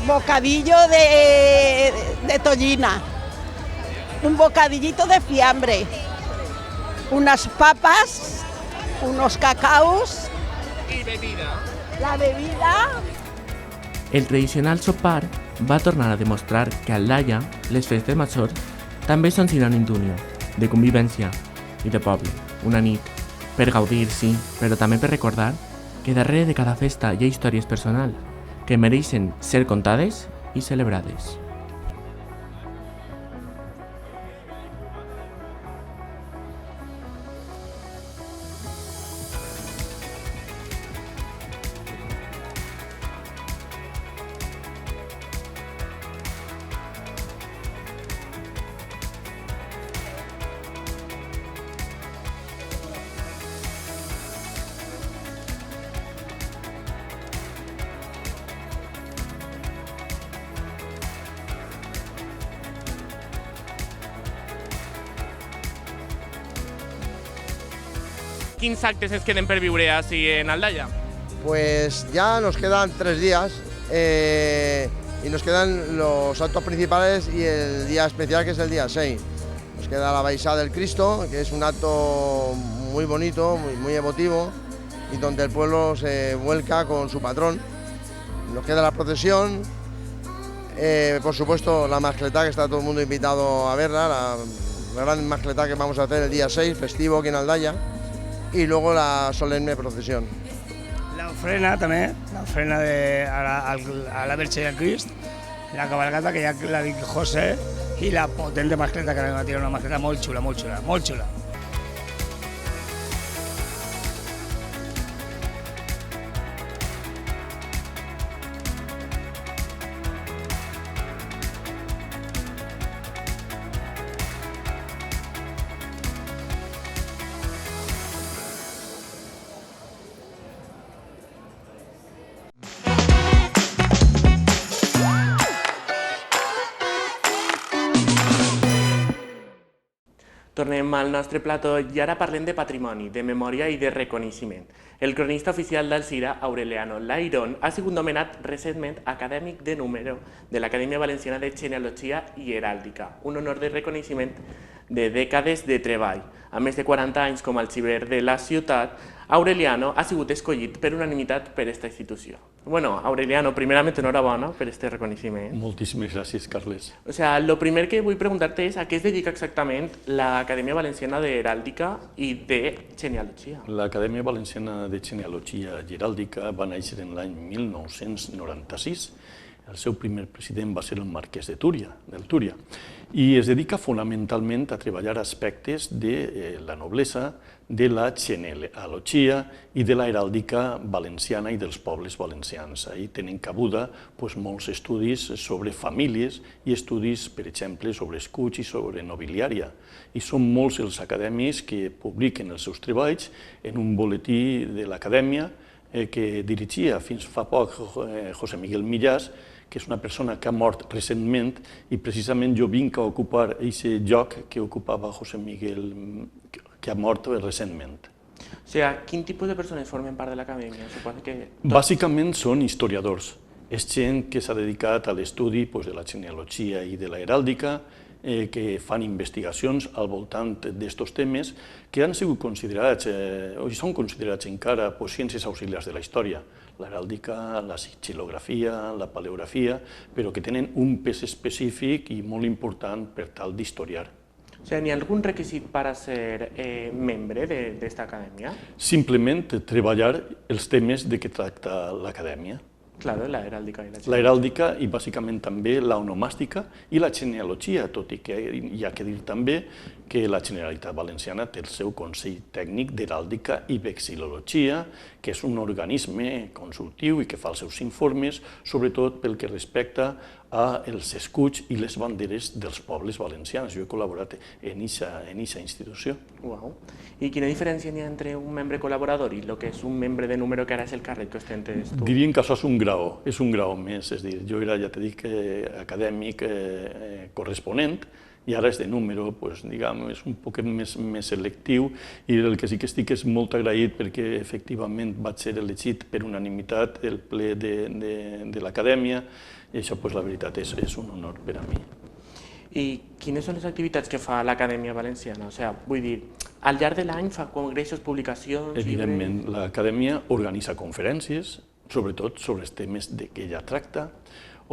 bocadillo de tollina, un bocadillito de fiambre, unas papas, unos cacaos. ¿Y bebida? La bebida. El tradicional sopar va tornar a demostrar que a Aldaia les festes majors també són sinònim d'unió, de convivència i de poble. Una nit per gaudir, sí, però també per recordar que darrere de cada festa hi ha històries personals que mereixen ser contades i celebrades. Quins actes ens queden per viure així en Aldaia? Pues ya nos quedan 3 días y nos quedan los actos principales y el día especial, que es el día 6. Nos queda la Baixada del Cristo, que es un acto muy bonito, muy emotivo, y donde el pueblo se vuelca con su patrón. Nos queda la procesión, por supuesto la mascletá, que está todo el mundo invitado a verla, la gran mascletá que vamos a hacer el día 6, festivo aquí en Aldaia, y luego la solemne procesión. La ofrena també, l'ofrena a la Verge del Crist, la cabalgata que hi ha la Vic José i la potente mascleta que va tirar, una mascleta molt xula, molt xula, molt xula. Tornem al nostre plató i ara parlem de patrimoni, de memòria i de reconeixement. El cronista oficial d'Alzira, Aureliano Lairón, ha sigut nomenat recentment acadèmic de número de l'Acadèmia Valenciana de Genealogia i Heràldica, un honor de reconeixement de dècades de treball. A més de 40 anys com a arxiver de la ciutat, Aureliano ha sigut escollit per unanimitat per aquesta institució. Bueno, Aureliano, primerament enhorabona per aquest reconeixement. Moltíssimes gràcies, Carles. O sea, lo primer que vull preguntar-te és a què es dedica exactament l'Acadèmia Valenciana d'Heràldica i de Genealogia. L'Acadèmia Valenciana de Genealogia i Heràldica va néixer en l'any 1996. El seu primer president va ser el marquès de Túria, del Túria, i es dedica fonamentalment a treballar aspectes de la noblesa, de la genealogia i de la heràldica valenciana i dels pobles valencians. Ahí tenen cabuda molts estudis sobre famílies i estudis, per exemple, sobre escuts i sobre nobiliària. I són molts els acadèmics que publiquen els seus treballs en un boletí de l'acadèmia que dirigia fins fa poc José Miguel Millás, que és una persona que ha mort recentment, i precisament jo vinc a ocupar aquest lloc que ocupava José Miguel, que ha mort recentment. O sigui, quin tipus de persones formen part de l'acadèmia? Bàsicament són historiadors. És gent que s'ha dedicat a l'estudi de la genealogia i de la heràldica, que fan investigacions al voltant d'aquests temes que han sigut considerats, o són considerats encara, ciències auxiliars de la història. L'heràldica, la xilografia, la paleografia, però que tenen un pes específic i molt important per tal d'historiar. O sigui, ¿hi ha algun requisit per a ser membre d'esta acadèmia? Simplement treballar els temes de què tracta l'acadèmia. Claro, la heràldica i la genealogia. La heràldica i bàsicament també l'onomàstica i la genealogia, tot i que hi ha que dir també que la Generalitat Valenciana té el seu Consell Tècnic d'Heràldica i Vexil·lologia, que és un organisme consultiu i que fa els seus informes, sobretot pel que respecta als escuts i les banderes dels pobles valencians. Jo he col·laborat en aquesta institució. I quina diferència hi ha entre un membre col·laborador i el que és un membre de número, que ara és el càrrec que ostentes tu? Dirien que això és un grau més, és a dir, jo era, ja t'he dit, acadèmic corresponent, i ara és de número, diguem, és un poquet més selectiu, i el que sí que estic és molt agraït perquè efectivament vaig ser elegit per unanimitat el ple de l'Acadèmia, i això, la veritat, és un honor per a mi. I quines són les activitats que fa l'Acadèmia Valenciana? Vull dir, al llarg de l'any fa congressos, publicacions... Evidentment, l'Acadèmia organitza conferències, sobretot sobre els temes que ella tracta,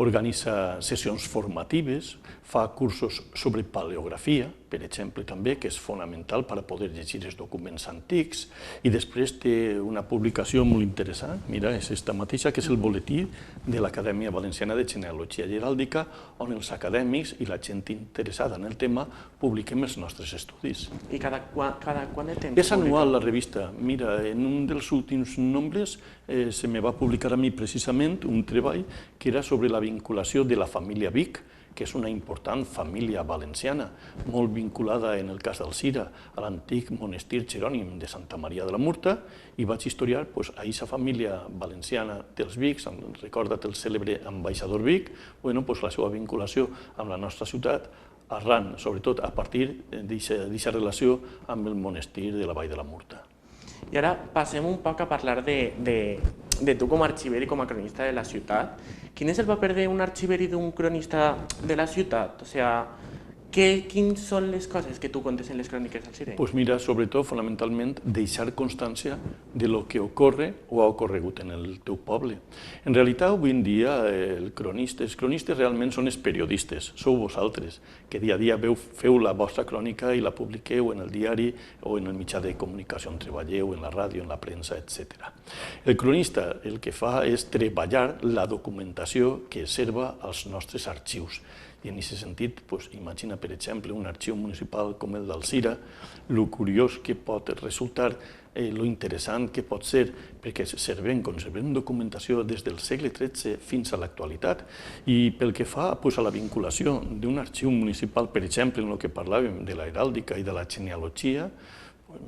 organitza sessions formatives, fa cursos sobre paleografia, per exemple, també, que és fonamental per a poder llegir els documents antics, i després té una publicació molt interessant, mira, és aquesta mateixa, que és el boletí de l'Acadèmia Valenciana de Genealogia i Heràldica, on els acadèmics i la gent interessada en el tema publiquem els nostres estudis. I cada quant de temps? És anual la revista. Mira, en un dels últims nombres se me va publicar a mi precisament un treball que era sobre la vinculació de la família Vic, que és una important família valenciana, molt vinculada, en el cas d'Alzira, a l'antic monestir Jerònim de Santa Maria de la Murta, i vaig historiar a aquesta família valenciana dels Vics, recorda't el cèlebre ambaixador Vic, la seva vinculació amb la nostra ciutat, arran, sobretot, a partir d'aquesta relació amb el monestir de la Vall de la Murta. I ara passem un poc a parlar de tu com a arxiver i com a cronista de la ciutat. Quin és el paper d'un arxiver i d'un cronista de la ciutat? O sigui, quines són les coses que tu contes en les cròniques alzirenques? Doncs mira, sobretot, fonamentalment, deixar constància de lo que ocorre o ha ocorregut en el teu poble. En realitat, avui en dia, els cronistes realment són els periodistes, sou vosaltres, que dia a dia feu la vostra crònica i la publiqueu en el diari o en el mitjà de comunicació on treballeu, en la ràdio, en la premsa, etc. El cronista el que fa és treballar la documentació que serva als nostres arxius. I en aquest sentit, imagina, per exemple, un arxiu municipal com el d'Alzira, el curiós que pot resultar, lo interessant que pot ser, perquè conservem documentació des del segle XIII fins a l'actualitat. I pel que fa a la vinculació d'un arxiu municipal, per exemple, en el que parlàvem de la heràldica i de la genealogia,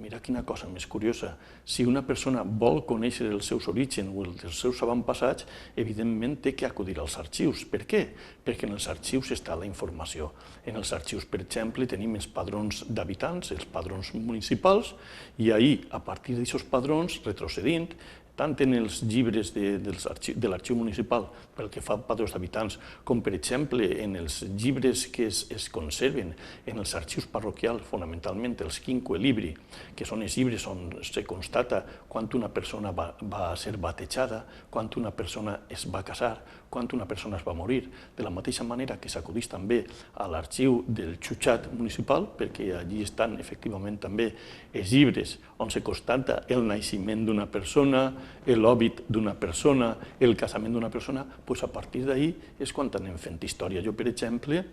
mira quina cosa més curiosa. Si una persona vol conèixer els seus orígens o els seus avantpassats, evidentment té que acudir als arxius. Per què? Perquè en els arxius està la informació. En els arxius, per exemple, tenim els padrons d'habitants, els padrons municipals, i ahir, a partir d'aquests padrons, retrocedint, tant en els llibres de l'arxiu municipal pel que fa a padrons d'habitants, com per exemple en els llibres que es conserven en els arxius parroquials, fonamentalment els quinque libri, que són els llibres on se constata quan una persona va ser batejada, quan una persona es va casar, quan una persona es va morir, de la mateixa manera que s'acudeix també a l'arxiu del jutjat municipal, perquè allí estan efectivament també els llibres on se constata el naixement d'una persona, l'òbit d'una persona, el casament d'una persona, doncs a partir d'ahir és quan anem fent història. Jo, per exemple,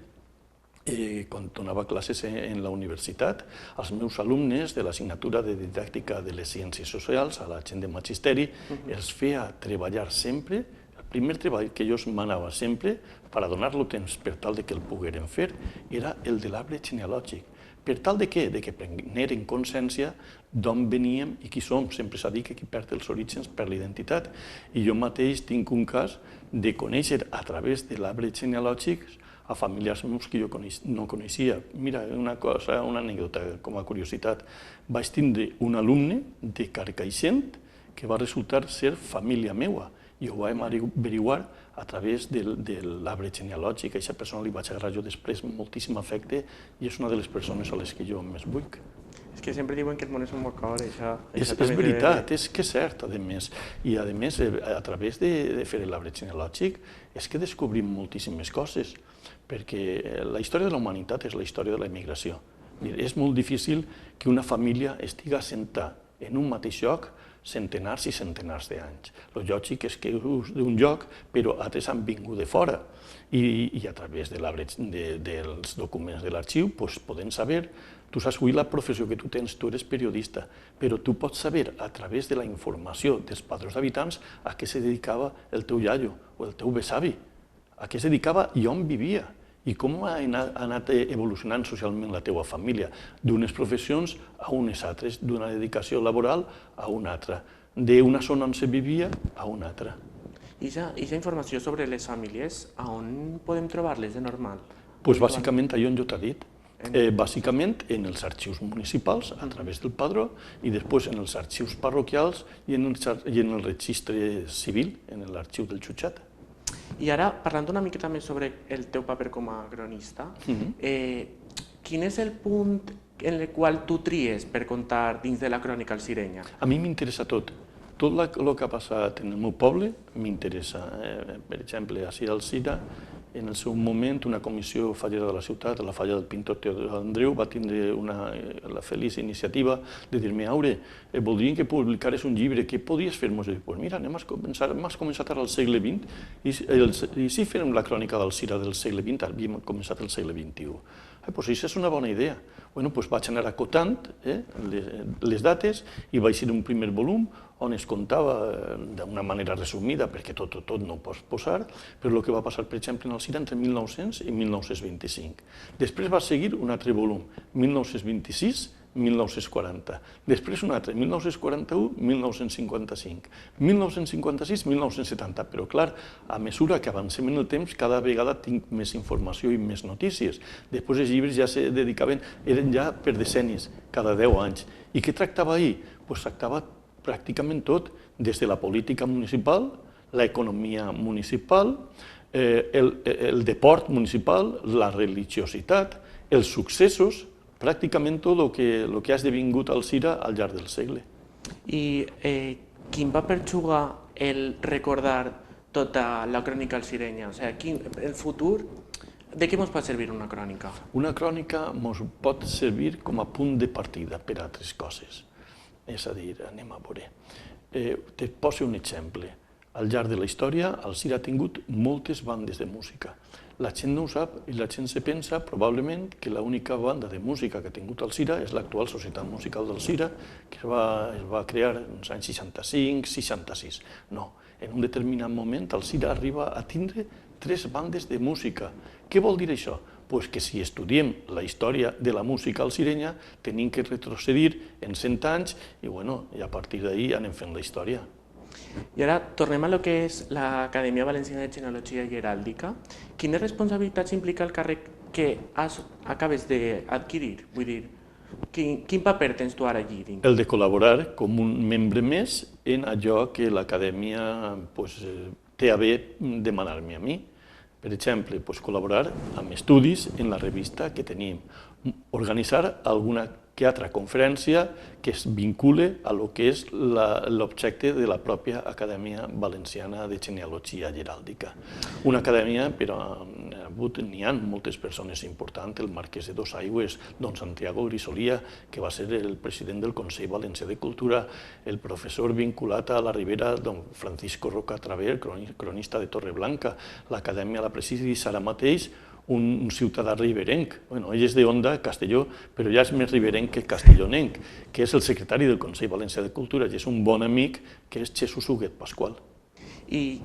quan donava classes en la universitat, als meus alumnes de l'assignatura de didàctica de les ciències socials, a la gent de magisteri, els feia treballar sempre. El primer treball que jo manava sempre, per a donar-lo temps per tal que el pogueren fer, era el de l'arbre genealògic. Per tal de què? De que prengueren consciència d'on veníem i qui som. Sempre s'ha dit que qui perd els orígens perd l'identitat. I jo mateix tinc un cas de conèixer a través de l'arbre genealògic a familiars meus que jo no coneixia. Mira, una anècdota com a curiositat. Vaig tindre un alumne de Carcaixent que va resultar ser família meua. I ho vam averiguar a través de l'arbre genealògic. A aquesta persona li vaig agarrar jo després moltíssim afecte i és una de les persones a les que jo més vull. És que sempre diuen que el món és un bocor, això... És veritat, és que és cert, a més. I a més, a través de fer l'arbre genealògic, és que descobrim moltíssimes coses, perquè la història de la humanitat és la història de la immigració. És molt difícil que una família estigui assentada en un mateix lloc centenars i centenars d'anys. El lògic és que és d'un lloc, però altres han vingut de fora. I a través dels documents de l'arxiu podem saber, tu saps avui la professió que tu tens, tu eres periodista, però tu pots saber a través de la informació dels padrons d'habitants a què se dedicava el teu iaio o el teu besavi, a què se dedicava i on vivia. I com ha anat evolucionant socialment la teva família, d'unes professions a unes altres, d'una dedicació laboral a una altra, d'una zona on se vivia a una altra. I aquesta informació sobre les famílies, on podem trobar-les de normal? Doncs bàsicament allò on jo t'he dit. Bàsicament en els arxius municipals, a través del padró, i després en els arxius parroquials i en el registre civil, en l'arxiu del jutjat. I ara, parlant una miqueta més sobre el teu paper com a cronista, quin és el punt en el qual tu tries per contar dins de la crònica alcirenya? A mi m'interessa tot. Tot el que ha passat en el meu poble m'interessa. Per exemple, a Cira Alcira, en el seu moment, una comissió fallera de la ciutat, la falla del pintor Teodor Andreu, va tindre la feliç iniciativa de dir-me: Aure, voldríem que publicares un llibre, què podies fer-nos? I dic: mira, m'has començat ara al segle XX, i si fem la crònica d'Alcira del segle XX, havíem començat el segle XXI. Doncs això és una bona idea. Doncs vaig anar acotant les dates i vaig fer un primer volum on es contava d'una manera resumida, perquè tot no ho pots posar, però el que va passar, per exemple, en Alcira entre 1900 i 1925. Després va seguir un altre volum, 1926-1940. Després un altre, 1941-1955. 1956-1970. Però, clar, a mesura que avancem en el temps, cada vegada tinc més informació i més notícies. Després els llibres ja se dedicaven, eren ja per decennis, cada 10 anys. I què tractava ahir? Doncs tractava pràcticament tot, des de la política municipal, l'economia municipal, el deport municipal, la religiositat, els successos, pràcticament tot el que ha esdevingut Alcira al llarg del segle. I quin paper juga el recordar tota la crònica alcirenya? O sigui, el futur, de què ens pot servir una crònica? Una crònica ens pot servir com a punt de partida per a altres coses. És a dir, anem a veure. Te poso un exemple. Al llarg de la història, Alcira ha tingut moltes bandes de música. La gent no ho sap i la gent se pensa probablement que l'única banda de música que ha tingut Alcira és l'actual Societat Musical d'Alcira, que es va crear als anys 65-66. No, en un determinat moment Alcira arriba a tindre 3 bandes de música. Què vol dir això? Doncs que si estudiem la història de la música alcirenya tenim que retrocedir en 100 anys i a partir d'ahir anem fent la història. I ara tornem a lo que és l'Acadèmia Valenciana de Genealogia i Heràldica. Quines responsabilitats implica el càrrec que acabes d'adquirir? Vull dir, quin paper tens tu ara allí? El de col·laborar com un membre més en allò que l'Acadèmia té a bé demanar-me a mi. Per exemple, col·laborar amb estudis en la revista que tenim, organitzar alguna que altra conferència que es vincule a lo que és l'objecte de la pròpia Acadèmia Valenciana de Genealogia i Heràldica. Una acadèmia, però n'hi ha moltes persones importants, el marquès de Dosaigües, don Santiago Grisolia, que va ser el president del Consell Valencià de Cultura, el professor vinculat a la Ribera, don Francisco Roca Traver, cronista de Torreblanca, l'Acadèmia la presidi ara mateix, un ciutadà riberenc. Ell és d'Onda, Castelló, però ja és més riberenc que castellonenc, que és el secretari del Consell Valencià de Cultura i és un bon amic, que és Jesús Huguet Pasqual. I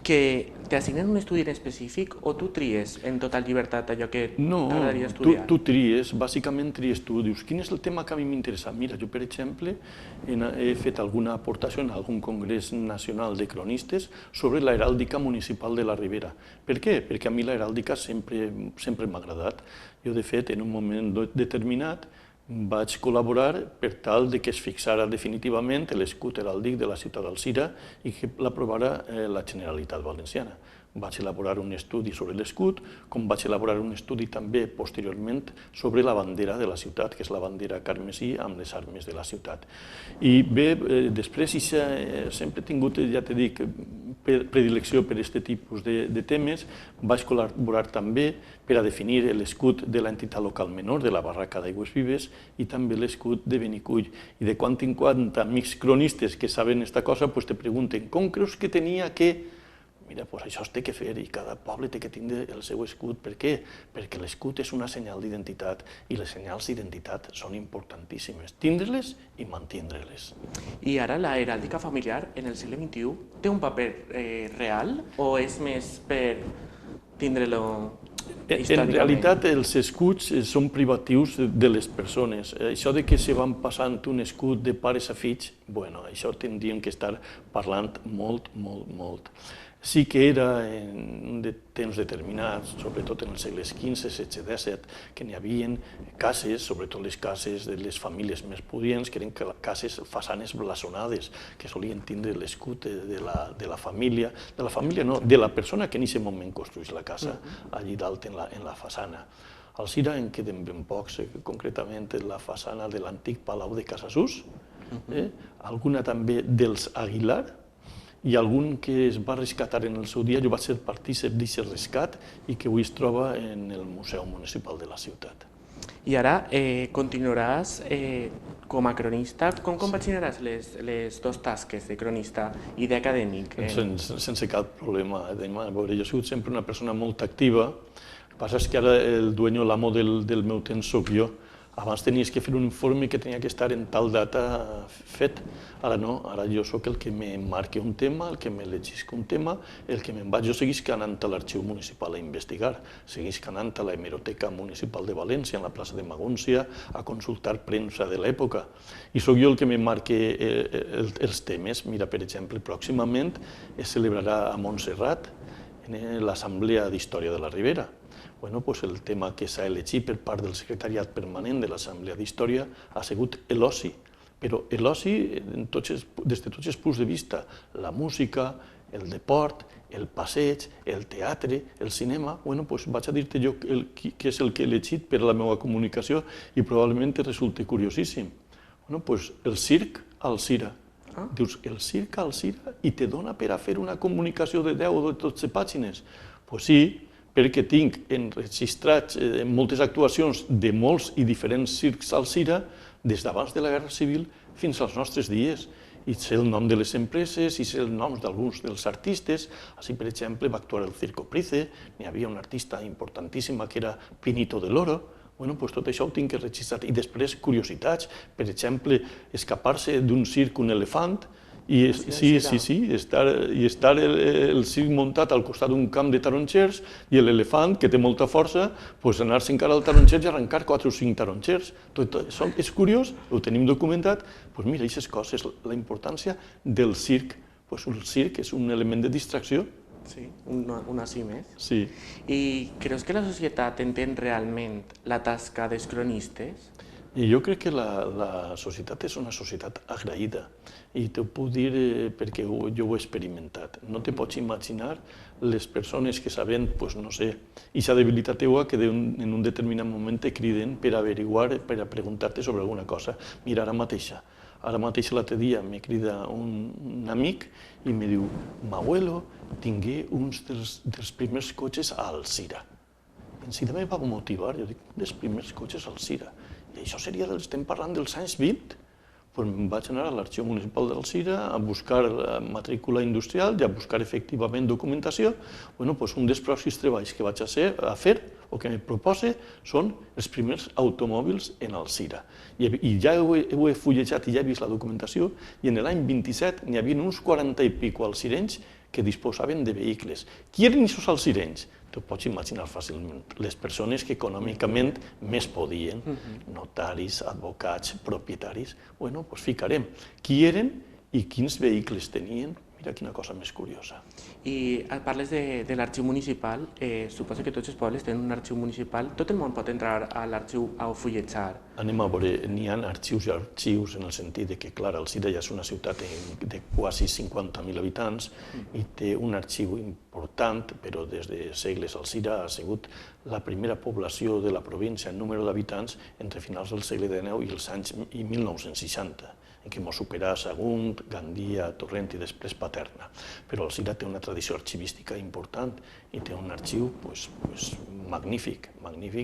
que t'assignen un estudi en específic o tu tries en total llibertat allò que t'agradaria estudiar? No, tu tries, bàsicament tries tu, dius, quin és el tema que a mi m'interessa? Mira, jo, per exemple, he fet alguna aportació en algun congrés nacional de cronistes sobre la heràldica municipal de la Ribera. Per què? Perquè a mi la heràldica sempre m'ha agradat. Jo, de fet, en un moment determinat, vaig col·laborar per tal que es fixara definitivament l'escut heràldic de la ciutat d'Alcira i que l'aprovara la Generalitat Valenciana. Vaig elaborar un estudi sobre l'escut, com vaig elaborar un estudi també posteriorment sobre la bandera de la ciutat, que és la bandera carmesí amb les armes de la ciutat. I bé, després sempre he tingut, ja t'he dit, predilecció per aquest tipus de temes. Vaig col·laborar també per a definir l'escut de l'entitat local menor, de la barraca d'Aigües Vives, i també l'escut de Benicull. I de quan en quant amics cronistes que saben aquesta cosa, te pregunten com creus que tenia que... Mira, això es té que fer i cada poble té que tindre el seu escut. Per què? Perquè l'escut és una senyal d'identitat i les senyals d'identitat són importantíssimes. Tindre-les i mantindre-les. I ara la heràldica familiar en el segle XXI té un paper real o és més per tindre-lo històricament? En realitat, els escuts són privatius de les persones. Això de que se van passant un escut de pares a fills, això tindríem que estar parlant molt, molt, molt. Sí que era en temps determinats, sobretot en els segles XV, XVI, XVII, que n'hi havia cases, sobretot les cases de les famílies més pudients, que eren cases façanes blasonades, que solien tindre l'escut de la família no, de la persona que en aquest moment construeix la casa, allí dalt en la façana. Al Cira en queden ben pocs, concretament la façana de l'antic Palau de Casassús, alguna també dels Aguilar, i algun que es va rescatar en el seu dia, jo vaig ser partícip d'aquest rescat i que avui es troba en el Museu Municipal de la ciutat. I ara continuaràs com a cronista. Com compaginaràs les dues tasques de cronista i d'acadèmic? Sense cap problema. Jo he sigut sempre una persona molt activa. El que passa és que ara el dueño, l'amo del meu temps soc jo. Abans tenies que fer un informe que tenia que estar en tal data fet. Ara no, ara jo sóc el que me marca un tema, el que me legisca un tema, el que me'n vaig. Jo seguisc anant a l'Arxiu Municipal a investigar, seguisc anant a la Hemeroteca Municipal de València, a la plaça de Magúncia, a consultar premsa de l'època. I sóc jo el que me marca els temes. Mira, per exemple, pròximament es celebrarà a Montserrat l'Assemblea d'Història de la Ribera. El tema que s'ha elegit per part del secretariat permanent de l'Assemblea d'Història ha sigut l'oci, però l'oci des de tots els punts de vista, la música, el deport, el passeig, el teatre, el cinema, vaig a dir-te jo què és el que he elegit per a la meva comunicació i probablement te resulti curiosíssim. El circ al Cira. Dius, el circ al Cira i te dona per a fer una comunicació de 10 o de 12 pàgines? Doncs sí, perquè tinc enregistrats moltes actuacions de molts i diferents circs al Cira des d'abans de la Guerra Civil fins als nostres dies. I sé el nom de les empreses, i sé els noms d'alguns dels artistes. Així, per exemple, va actuar el Circo Price, n'hi havia una artista importantíssima que era Pinito del Oro. Tot això ho tinc registrat. I després, curiositats, per exemple, escapar-se d'un circ un elefant, i estar el circ muntat al costat d'un camp de taronxers i l'elefant, que té molta força, anar-se encara al taronxers i arrencar 4 o 5 taronxers. Tot això és curiós, ho tenim documentat. Mira, aquestes coses, la importància del circ. El circ és un element de distracció. Sí, un així més. Sí. I creus que la societat entén realment la tasca dels cronistes? Jo crec que la societat és una societat agraïda i t'ho puc dir perquè jo ho he experimentat. No te pots imaginar les persones que sabent, no sé, aquesta debilitat teua que en un determinat moment te criden per averiguar, per a preguntar-te sobre alguna cosa. Mira, ara mateix l'altre dia me crida un amic i me diu: «M'abuelo tingué uns dels primers cotxes a Alzira». En si també va motivar, jo dic, dels primers cotxes a Alzira. I això estem parlant dels anys 20. Em vaig anar a l'Arxiu Municipal d'Alzira a buscar la matrícula industrial i a buscar efectivament documentació. Un dels pròxims treballs que vaig a fer o que me propose són els primers automòbils en Alzira. I ja ho he fullejat i ja he vist la documentació i en l'any 27 n'hi havia uns 40 i pico alzirenys que disposaven de vehicles. Qui eren aquests alzirenys? T'ho pots imaginar fàcilment. Les persones que econòmicament més podien, notaris, advocats, propietaris, ficarem qui eren i quins vehicles tenien. Mira quina cosa més curiosa. I parles de l'arxiu municipal. Suposo que tots els pobles tenen un arxiu municipal. Tot el món pot entrar a l'arxiu a fulletjar. Anem a veure, n'hi ha arxius i arxius en el sentit que, clar, Alzira ja és una ciutat de quasi 50.000 habitants i té un arxiu important, però des de segles Alzira ha sigut la primera població de la província en número d'habitants entre finals del segle XIX i els anys 1960. En què ens superà Sagunt, Gandia, Torrent i després Paterna. Però Alzira té una tradició arxivística important i té un arxiu magnífic,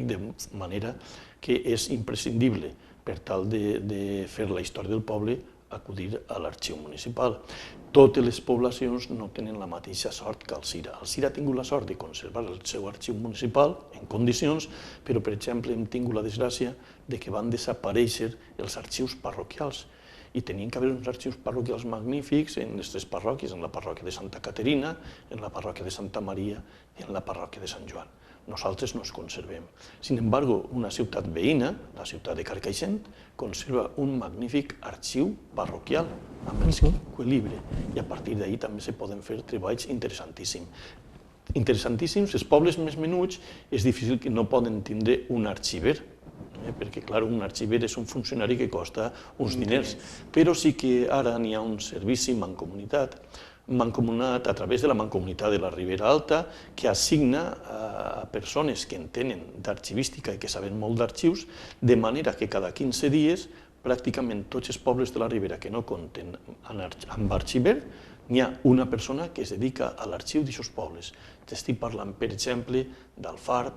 de manera que és imprescindible per tal de fer la història del poble acudir a l'arxiu municipal. Totes les poblacions no tenen la mateixa sort que Alzira. Alzira ha tingut la sort de conservar el seu arxiu municipal en condicions, però, per exemple, hem tingut la desgràcia de que van desaparèixer els arxius parroquials. i tenien que haver uns arxius parroquials magnífics en les tres parròquies, en la parròquia de Santa Caterina, en la parròquia de Santa Maria i en la parròquia de Sant Joan. Nosaltres no els conservem. Sin embargo, una ciutat veïna, la ciutat de Carcaixent, conserva un magnífic arxiu parroquial amb el Libre, i a partir d'ahir també se poden fer treballs interessantíssims. Interessantíssims, els pobles més menuts és difícil que no poden tindre un arxiver, perquè, clar, un arxiver és un funcionari que costa uns diners, però sí que ara n'hi ha un servici mancomunat a través de la Mancomunitat de la Ribera Alta, que assigna a persones que entenen d'arxivística i que saben molt d'arxius, de manera que cada 15 dies pràcticament tots els pobles de la Ribera que no compten amb arxiver, n'hi ha una persona que es dedica a l'arxiu d'aquests pobles. T'estic parlant, per exemple, d'Alfarb,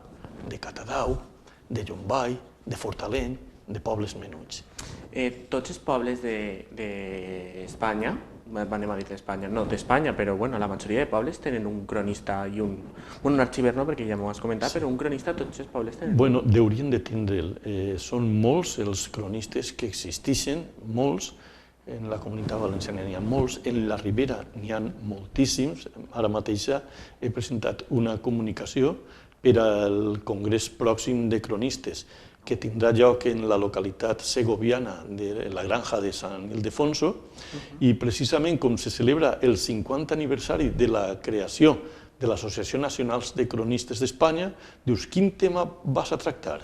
de Catadau, de Llombai, de Fortaleny, de pobles menuts. Tots els pobles d'Espanya, anem a dir d'Espanya, no d'Espanya, però la majoria de pobles tenen un cronista i un arxiver, no, perquè ja m'ho has comentat, però un cronista tots els pobles tenen. Bueno, deurien de tindre'l. Són molts els cronistes que existeixen, molts. En la Comunitat Valenciana n'hi ha molts, en la Ribera n'hi ha moltíssims. Ara mateix he presentat una comunicació per al Congrés Pròxim de Cronistes, que tindrà lloc en la localitat segoviana de la Granja de Sant Ildefonso, i precisament com se celebra el 50 aniversari de la creació de l'Associació Nacional de Cronistes d'Espanya, dius, quin tema vas a tractar?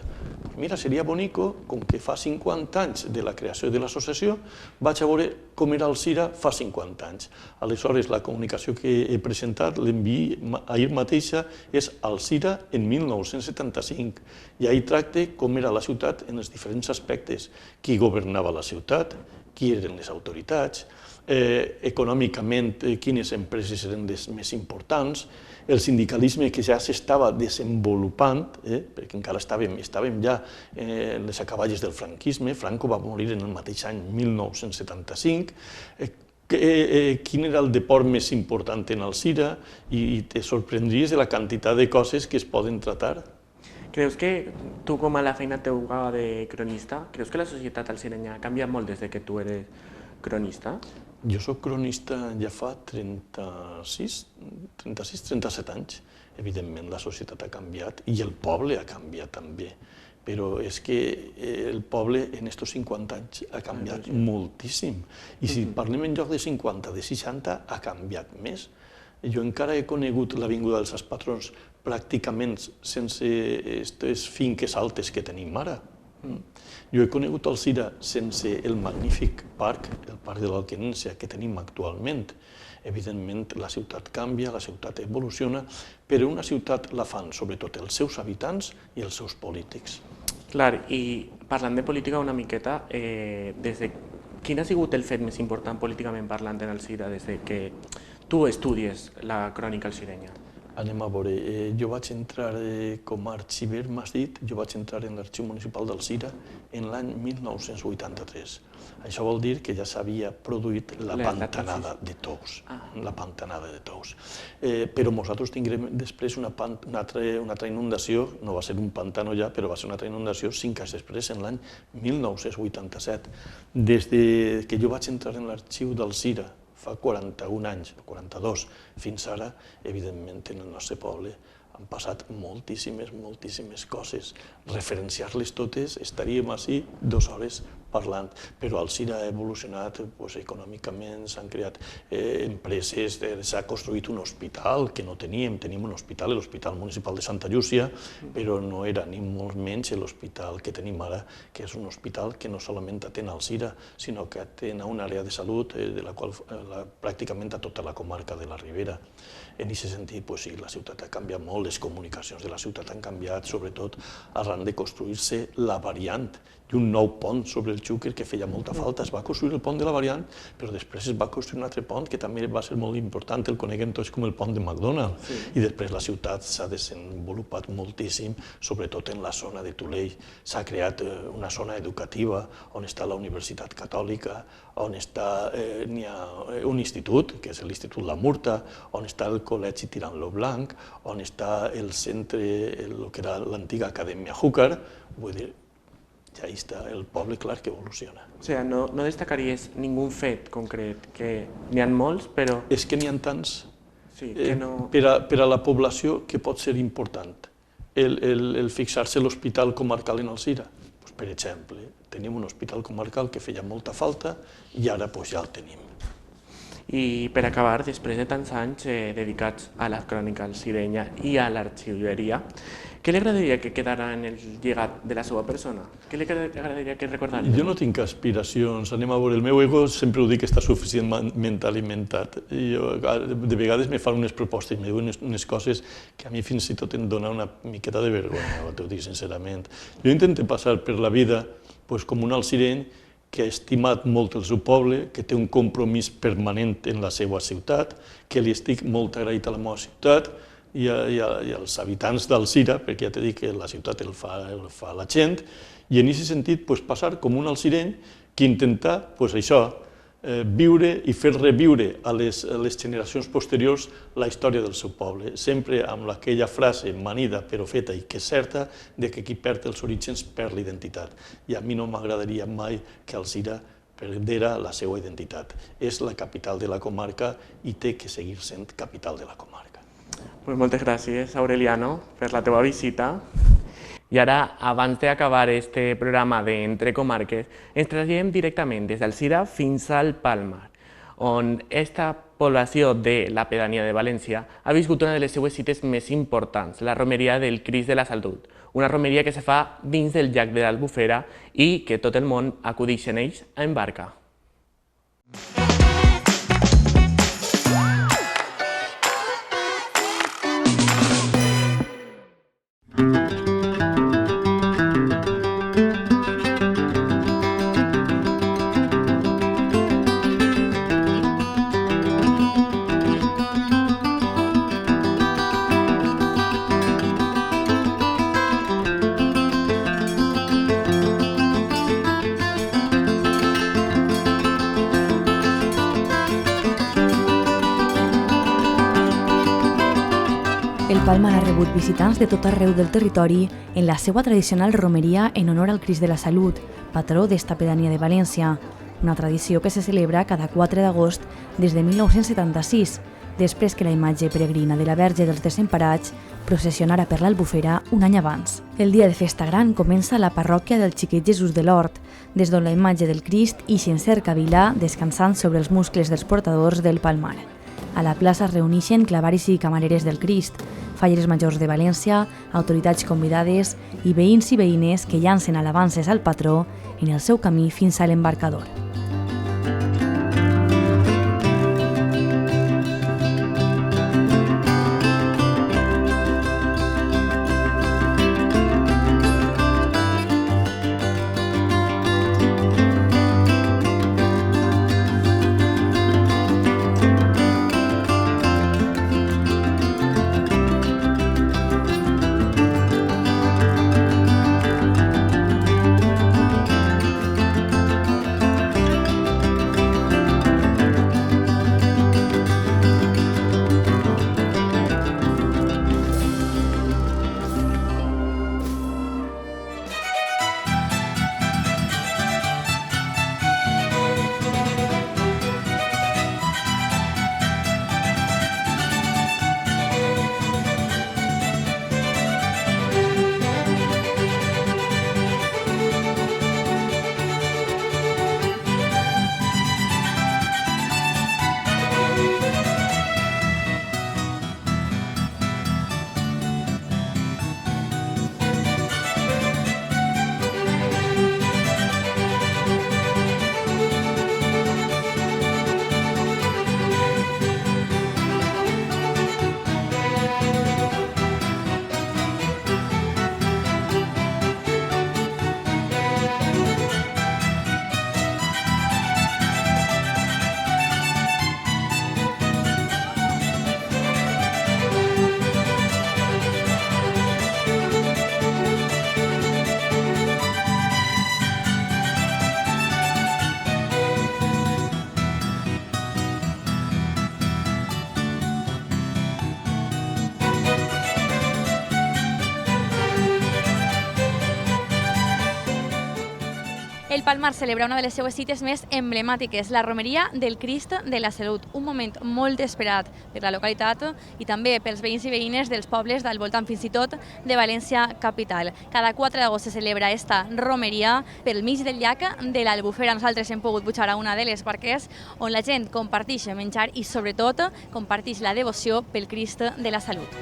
Mira, seria bonico, com que fa 50 anys de la creació de l'associació, vaig a veure com era el CIRA fa 50 anys. Aleshores, la comunicació que he presentat, l'enviï ahir mateixa, és al CIRA en 1975, i ahir tracta com era la ciutat en els diferents aspectes, qui governava la ciutat, qui eren les autoritats, econòmicament quines empreses eren les més importants, el sindicalisme que ja s'estava desenvolupant, perquè encara estàvem ja en les acaballes del franquisme, Franco va morir en el mateix any 1975, quin era el deport més important en el CIRA, i te sorprendries de la quantitat de coses que es poden tratar. Creus que tu, com a la feina teva de cronista, creus que la societat alcirenyà ha canviat molt des que tu eres cronista? Jo soc cronista ja fa 36-37 anys. Evidentment, la societat ha canviat i el poble ha canviat també. Però és que el poble en aquests 50 anys ha canviat moltíssim. I si parlem en lloc de 50, de 60, ha canviat més. Jo encara he conegut l'Avinguda dels Sants Patrons pràcticament sense aquestes finques altes que tenim ara. Jo he conegut el CIRA sense el magnífic parc, el Parc de l'Alquenència, que tenim actualment. Evidentment, la ciutat canvia, la ciutat evoluciona, però una ciutat la fan sobretot els seus habitants i els seus polítics. Clar, i parlant de política una miqueta, quin ha sigut el fet més important políticament parlant en el CIRA des que tu estudies la crònica alcirenya? Anem a veure, jo vaig entrar com a arxiver, m'has dit, jo vaig entrar en l'Arxiu Municipal del CIRA en l'any 1983. Això vol dir que ja s'havia produït la pantanada de Tous, Però nosaltres tinguem després una altra inundació, no va ser un pantano ja, però va ser una altra inundació 5 anys després, en l'any 1987. Des que jo vaig entrar en l'arxiu del CIRA, fa 41 anys, 42, fins ara, evidentment, en el nostre poble han passat moltíssimes coses. Referenciar-les totes, estaríem així 2 hores parlant, però el CIRA ha evolucionat econòmicament, s'han creat empreses, s'ha construït un hospital que no teníem un hospital, l'Hospital Municipal de Santa Llúcia, però no era ni molt menys l'hospital que tenim ara, que és un hospital que no solament atén al CIRA, sinó que atén a una àrea de salut de la qual pràcticament a tota la comarca de la Ribera. En aquest sentit, sí, la ciutat ha canviat molt, les comunicacions de la ciutat han canviat, sobretot arran de construir-se la variant i un nou pont sobre el Xúquer que feia molta falta. Es va construir el pont de la variant, però després es va construir un altre pont que també va ser molt important, el coneguem tots com el pont de McDonald. I després la ciutat s'ha desenvolupat moltíssim, sobretot en la zona de Tulell. S'ha creat una zona educativa on està la Universitat Catòlica, on n'hi ha un institut, que és l'Institut La Murta, on està el Col·legi Tirant-lo Blanc, on està el centre, el que era l'antiga Acadèmia Júcar, vull dir, ja hi està el poble, clar, que evoluciona. O sigui, no destacaries ningú fet concret, que n'hi ha molts, però... És que n'hi ha tants. Sí, que no... Per a la població que pot ser important. El fixar-se l'hospital comarcal en Alzira. Per exemple, tenim un hospital comarcal que feia molta falta i ara ja el tenim. I per acabar, després de tants anys dedicats a la crònica alzirenya i a l'arxiveria, què li agradaria que quedara en el llegat de la seva persona? Què li agradaria que recordara? Jo no tinc aspiracions, anem a veure, el meu ego sempre ho dic que està suficientment alimentat. De vegades me fan unes propostes, me diuen unes coses que a mi fins i tot em dona una miqueta de vergonya, t'ho dic sincerament. Jo intento passar per la vida com un alzireny que ha estimat molt el seu poble, que té un compromís permanent en la seva ciutat, que li estic molt agraït a la meva ciutat i als habitants d'Alzira, perquè ja t'he dit que la ciutat el fa la gent, i en aquest sentit passar com un alzireny que intenta això, viure i fer reviure a les generacions posteriors la història del seu poble, sempre amb aquella frase manida però feta i que és certa de que qui perd els orígens perd l'identitat. I a mi no m'agradaria mai que Alzira perdera la seva identitat. És la capital de la comarca i té que seguir sent capital de la comarca. Moltes gràcies, Aureliano, per la teva visita. I ara, abans d'acabar este programa d'Entre Comarques, ens traslladem directament des d'Alzira fins al Palmar, on esta població de la pedania de València ha viscut una de les seues cites més importants, la romeria del Crist de la Salut, una romeria que se fa dins del llac de l'Albufera i que tot el món acudeix en ells en barca. El Palmar ha rebut visitants de tot arreu del territori en la seva tradicional romeria en honor al Crist de la Salut, patró d'esta pedania de València, una tradició que se celebra cada 4 d'agost des de 1976, després que la imatge peregrina de la Verge dels Desemparats processionara per l'Albufera un any abans. El dia de festa gran comença a la parròquia del Xiquet Jesús de l'Hort, des d'on la imatge del Crist ix en cercavila descansant sobre els muscles dels portadors del Palmar. A la plaça es reuneixen clavaris i camareres del Crist, falleres majors de València, autoritats convidades i veïns i veïnes que llancen alabances al patró en el seu camí fins a l'embarcador. El Palmar celebra una de les seues cites més emblemàtiques, la romeria del Crist de la Salut, un moment molt esperat per la localitat i també pels veïns i veïnes dels pobles del voltant, fins i tot de València capital. Cada 4 d'agost se celebra esta romeria pel mig del llac de l'Albufera. Nosaltres hem pogut pujar a una de les barques on la gent comparteix menjar i sobretot comparteix la devoció pel Crist de la Salut.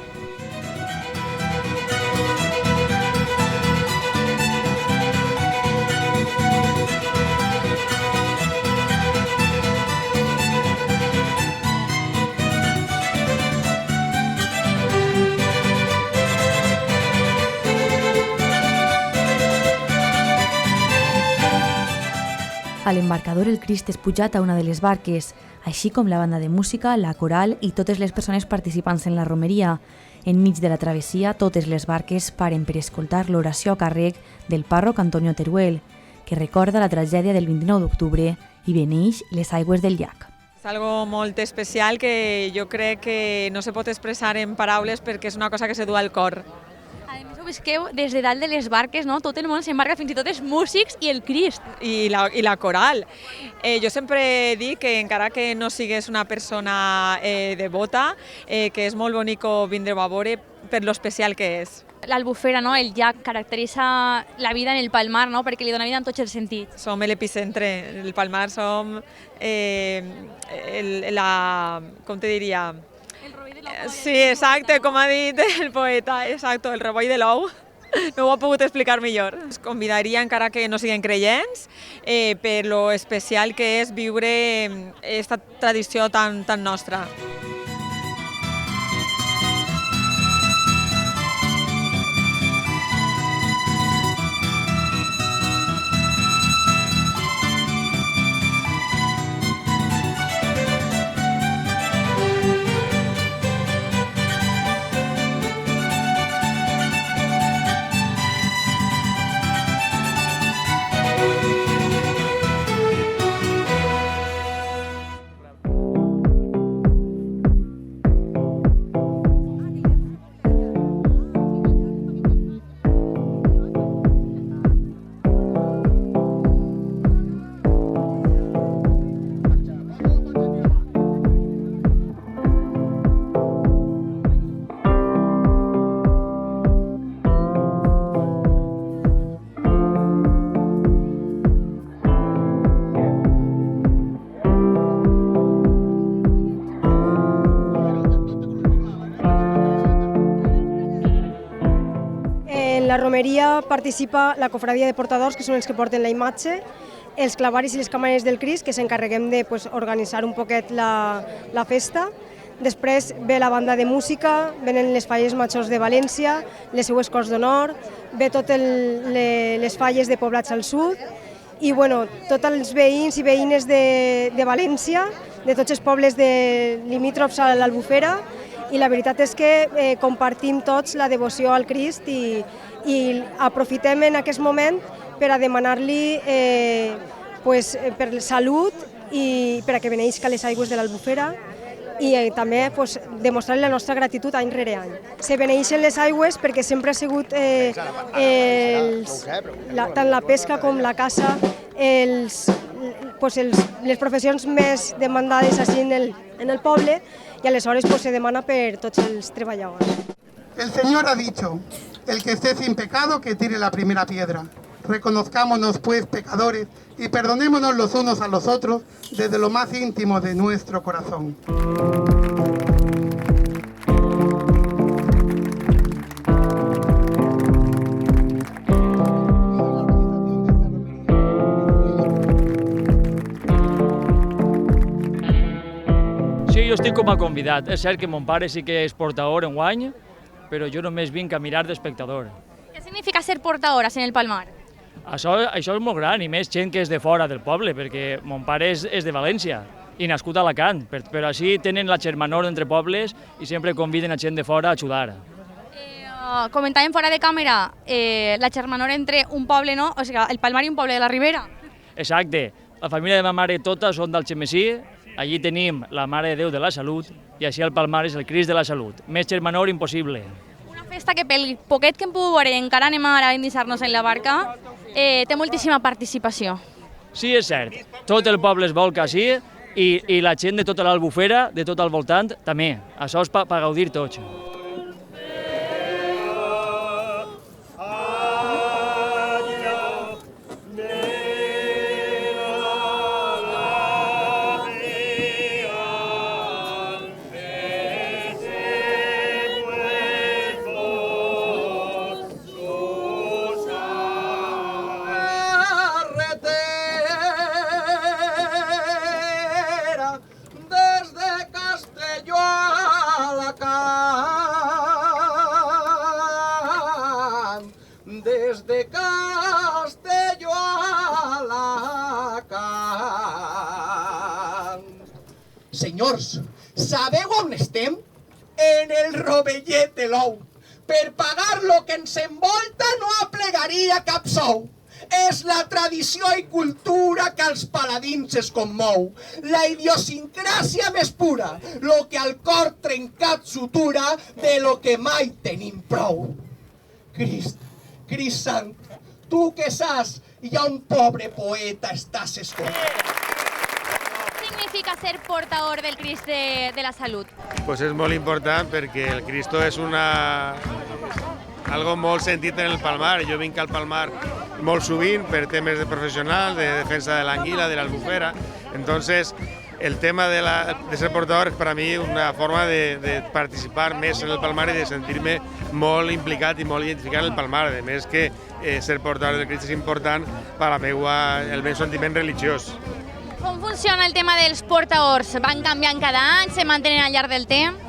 A l'embarcador el Crist és pujat a una de les barques, així com la banda de música, la coral i totes les persones participants en la romeria. Enmig de la travessia, totes les barques paren per escoltar l'oració a càrrec del pàrroc Antonio Teruel, que recorda la tragèdia del 29 d'octubre i beneix les aigües del llac. És algo molt especial que jo crec que no se pot expressar en paraules perquè és una cosa que se du al cor. Ho visqueu des de dalt de les barques, no? Tot el món s'embarca, fins i tot els músics i el Crist. I la coral. Jo sempre dic que encara que no sigues una persona devota, que és molt bonic vindre a veure per lo especial que és. L'Albufera, no? El llac caracteritza la vida en el Palmar, no? Perquè li dona vida en tots els sentits. Som l'epicentre. El Palmar som com te diria? Sí, exacte, com ha dit el poeta, exacte, el reboi de l'ou. No ho ha pogut explicar millor. Es convidaria, encara que no siguin creients, per lo especial que és viure aquesta tradició tan nostra. la romeria participa la cofradia de portadors, que són els que porten la imatge, els clavaris i les càmeres del Crist, que s'encarreguem d'organitzar un poquet la festa. Després ve la banda de música, venen les falles majors de València, les seues corts d'honor, ve totes les falles de poblats al sud i tots els veïns i veïnes de València, de tots els pobles limítrofs a l'Albufera, i la veritat és que compartim tots la devoció al Crist i aprofitem en aquest moment per a demanar-li per salut i per a que beneïsca les aigües de l'Albufera i també demostrar-li la nostra gratitud any rere any. Se beneeixen les aigües perquè sempre ha sigut tant la pesca com la caça les professions més demandades així en el poble y aleshores se demana per tots els treballadors. El Señor ha dicho, el que esté sin pecado que tire la primera piedra. Reconozcámonos pues pecadores y perdonémonos los unos a los otros desde lo más íntimo de nuestro corazón. Sí, jo estic com a convidat. És cert que mon pare sí que és portador enguany, però jo només vinc a mirar d'espectador. Què significa ser portadores en el Palmar? Això és molt gran, i més gent que és de fora del poble, perquè mon pare és de València i nascut a Alacant, però així tenen la germanor entre pobles i sempre conviden a gent de fora a ajudar. Comentàvem fora de càmera la germanor entre un poble, no? O sigui, el Palmar i un poble de la Ribera. Exacte. La família de ma mare tota són d'Algemesí, allí tenim la Mare de Déu de la Salut i així el Palmar és el Crist de la Salut. Més germanor impossible. Una festa que pel poquet que hem pogut veure encara anem ara a endissar-nos en la barca té moltíssima participació. Sí, és cert. Tot el poble es volca així i la gent de tota l'Albufera, de tot al voltant, també. Això és per gaudir tots. Desde Castelló a Alacant. Senyors, sabeu on estem? En el rovellet de l'ou. Per pagar lo que ens envolta no aplegaria cap sou. És la tradició i cultura que als paladins es commou. La idiosincràsia més pura, lo que al cor trencat sutura de lo que mai tenim prou. Crist sant, tu que saps, hi ha un pobre poeta, estàs escoltant. Què significa ser portador del Crist de la Salut? Pues és molt important perquè el Cristo és algo molt sentit en el Palmar. Jo vinc al Palmar molt sovint per temes de professional, de defensa de l'anguila, de l'albufera. Entonces, el tema de ser portador es para mí una forma de participar més en el Palmar i de sentir-me molt implicat i molt identificat en el Palmar. A més que ser portador del Crist és important per el meu sentiment religiós. Com funciona el tema dels portadors? Van canviant cada any, se mantenen al llarg del temps?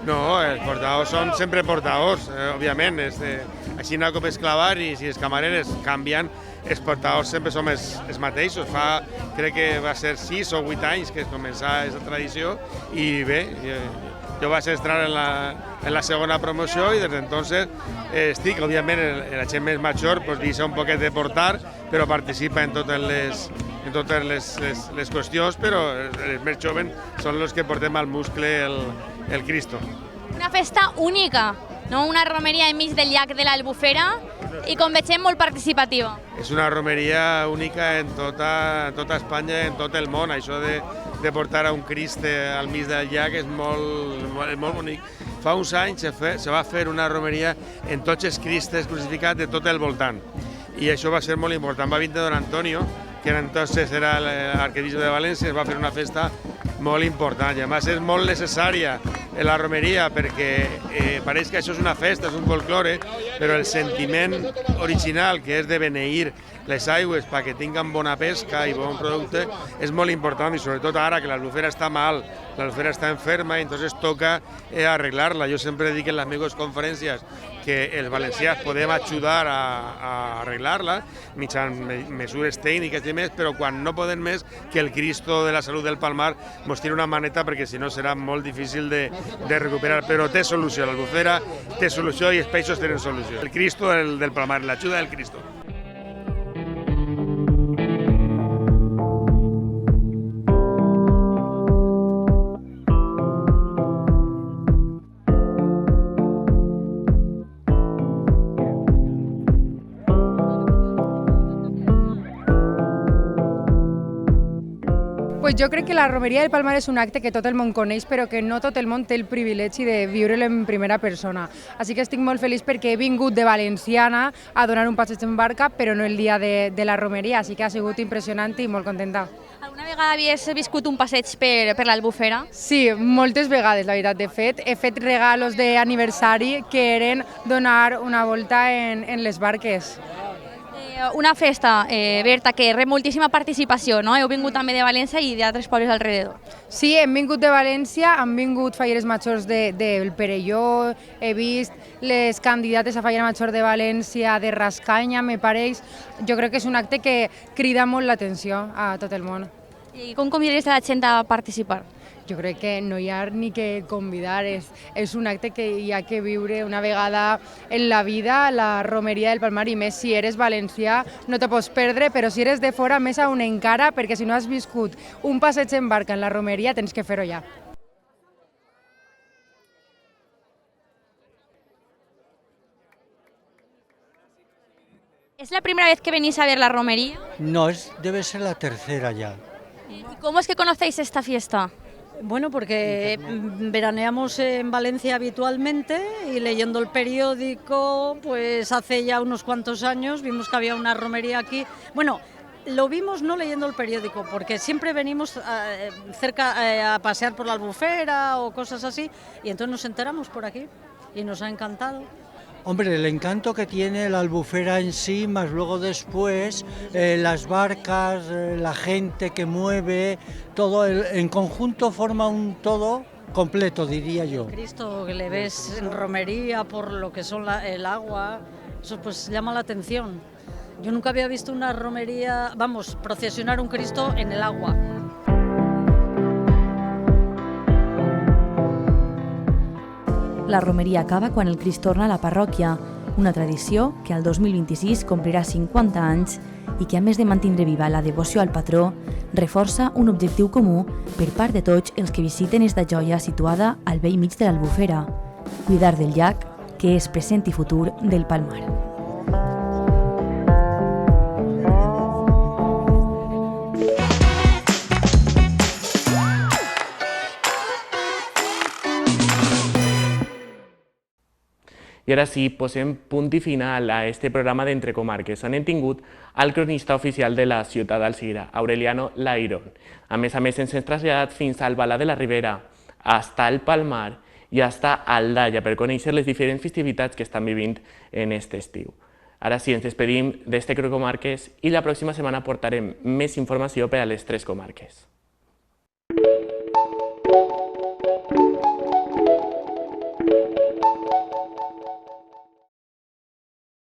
No, els portadors són sempre portadors, òbviament. Així no com esclavar i si els camareres canvien, els portadors sempre som els mateixos. Crec que va ser 6 o 8 anys que es començà aquesta tradició i bé, jo vaig entrar en la segona promoció i des d'entonces estic, òbviament, la gent més major deixa un poquet de portar, però participa en totes les qüestions, però els més joves són els que portem al muscle el Cristo. Una festa única, no? Una romeria enmig del llac de l'Albufera i, com veiem, molt participativa. És una romeria única en tota Espanya i en tot el món. Això de portar a un Crist al mig del llac és molt bonic. Fa uns anys se va fer una romeria en tots els Cristes crucificats de tot el voltant. I això va ser molt important. Va vindre Don Antonio, que entonces era l'arquebisbe de València, es va fer una festa molt important i a més és molt necessària la romeria perquè pareix que això és una festa, és un folklore, però el sentiment original que és de beneir les aigües perquè tinguen bona pesca i bon producte és molt important i sobretot ara que l'albufera està mal, l'albufera està enferma i entonces toca arreglar-la. Jo sempre dic en les meves conferències que els valencians podem ajudar a arreglar-la mitjançant mesures tècniques i més, però quan no podem més, que el Cristo de la Salut del Palmar ens tiri una maneta perquè si no serà molt difícil de recuperar, però té solució, l'albufera té solució i els peixos tenen solució. El Cristo del Palmar, l'ajuda del Cristo. Pues jo crec que la romeria del Palmar és un acte que tot el món coneix, però que no tot el món té el privilegi de viure-lo en primera persona. Així que estic molt feliç perquè he vingut de Valenciana a donar un passeig en barca, però no el dia de la romeria, així que ha sigut impressionant i molt contenta. Alguna vegada havies viscut un passeig per l'Albufera? Sí, moltes vegades, la veritat. De fet, he fet regalos d'aniversari que eren donar una volta en les barques. Una festa, Berta, que rep moltíssima participació, no? Heu vingut també de València i d'altres pobles alrededor. Sí, hem vingut de València, han vingut falleres majors del Perelló, he vist les candidates a fallera major de València, de Rascanya, me pareix. Jo crec que és un acte que crida molt l'atenció a tot el món. I com convidaries a la gent a participar? Jo crec que no hi ha ni que convidar, és un acte que hi ha que viure una vegada en la vida, la romeria del Palmar, i més si eres valencià no te pots perdre, però si eres de fora més aún encara, perquè si no has viscut un passeig en barca en la romeria tens que fer-ho ja. ¿Es la primera vez que venís a ver la romería? No, debe ser la tercera ya. ¿Y cómo es que conocéis esta fiesta? Bueno, porque veraneamos en Valencia habitualmente y leyendo el periódico, pues hace ya unos cuantos años vimos que había una romería aquí. Bueno, lo vimos no leyendo el periódico, porque siempre venimos cerca a pasear por la Albufera o cosas así, y entonces nos enteramos por aquí y nos ha encantado. Hombre, el encanto que tiene la Albufera en sí, más luego después las barcas, la gente que mueve, todo en conjunto forma un todo completo, diría yo. Cristo que le ves en romería por lo que son el agua, eso pues llama la atención. Yo nunca había visto una romería, vamos, procesionar un Cristo en el agua. La romeria acaba quan el Crist torna a la parròquia, una tradició que al 2026 complirà 50 anys i que, a més de mantindre viva la devoció al patró, reforça un objectiu comú per part de tots els que visiten esta joia situada al bell mig de l'Albufera, cuidar del llac, que és present i futur del Palmar. I ara sí, posem punt i final a este programa d'Entre Comarques, on hem tingut el cronista oficial de la ciutat d'Alzira, Aureliano Lairón. A més, ens hem traslladat fins al Balà de la Ribera, hasta el Palmar i hasta Aldaia, per conèixer les diferents festivitats que estan vivint en aquest estiu. Ara sí, ens despedim d'Entre Comarques i la pròxima setmana portarem més informació per a les 3 comarques.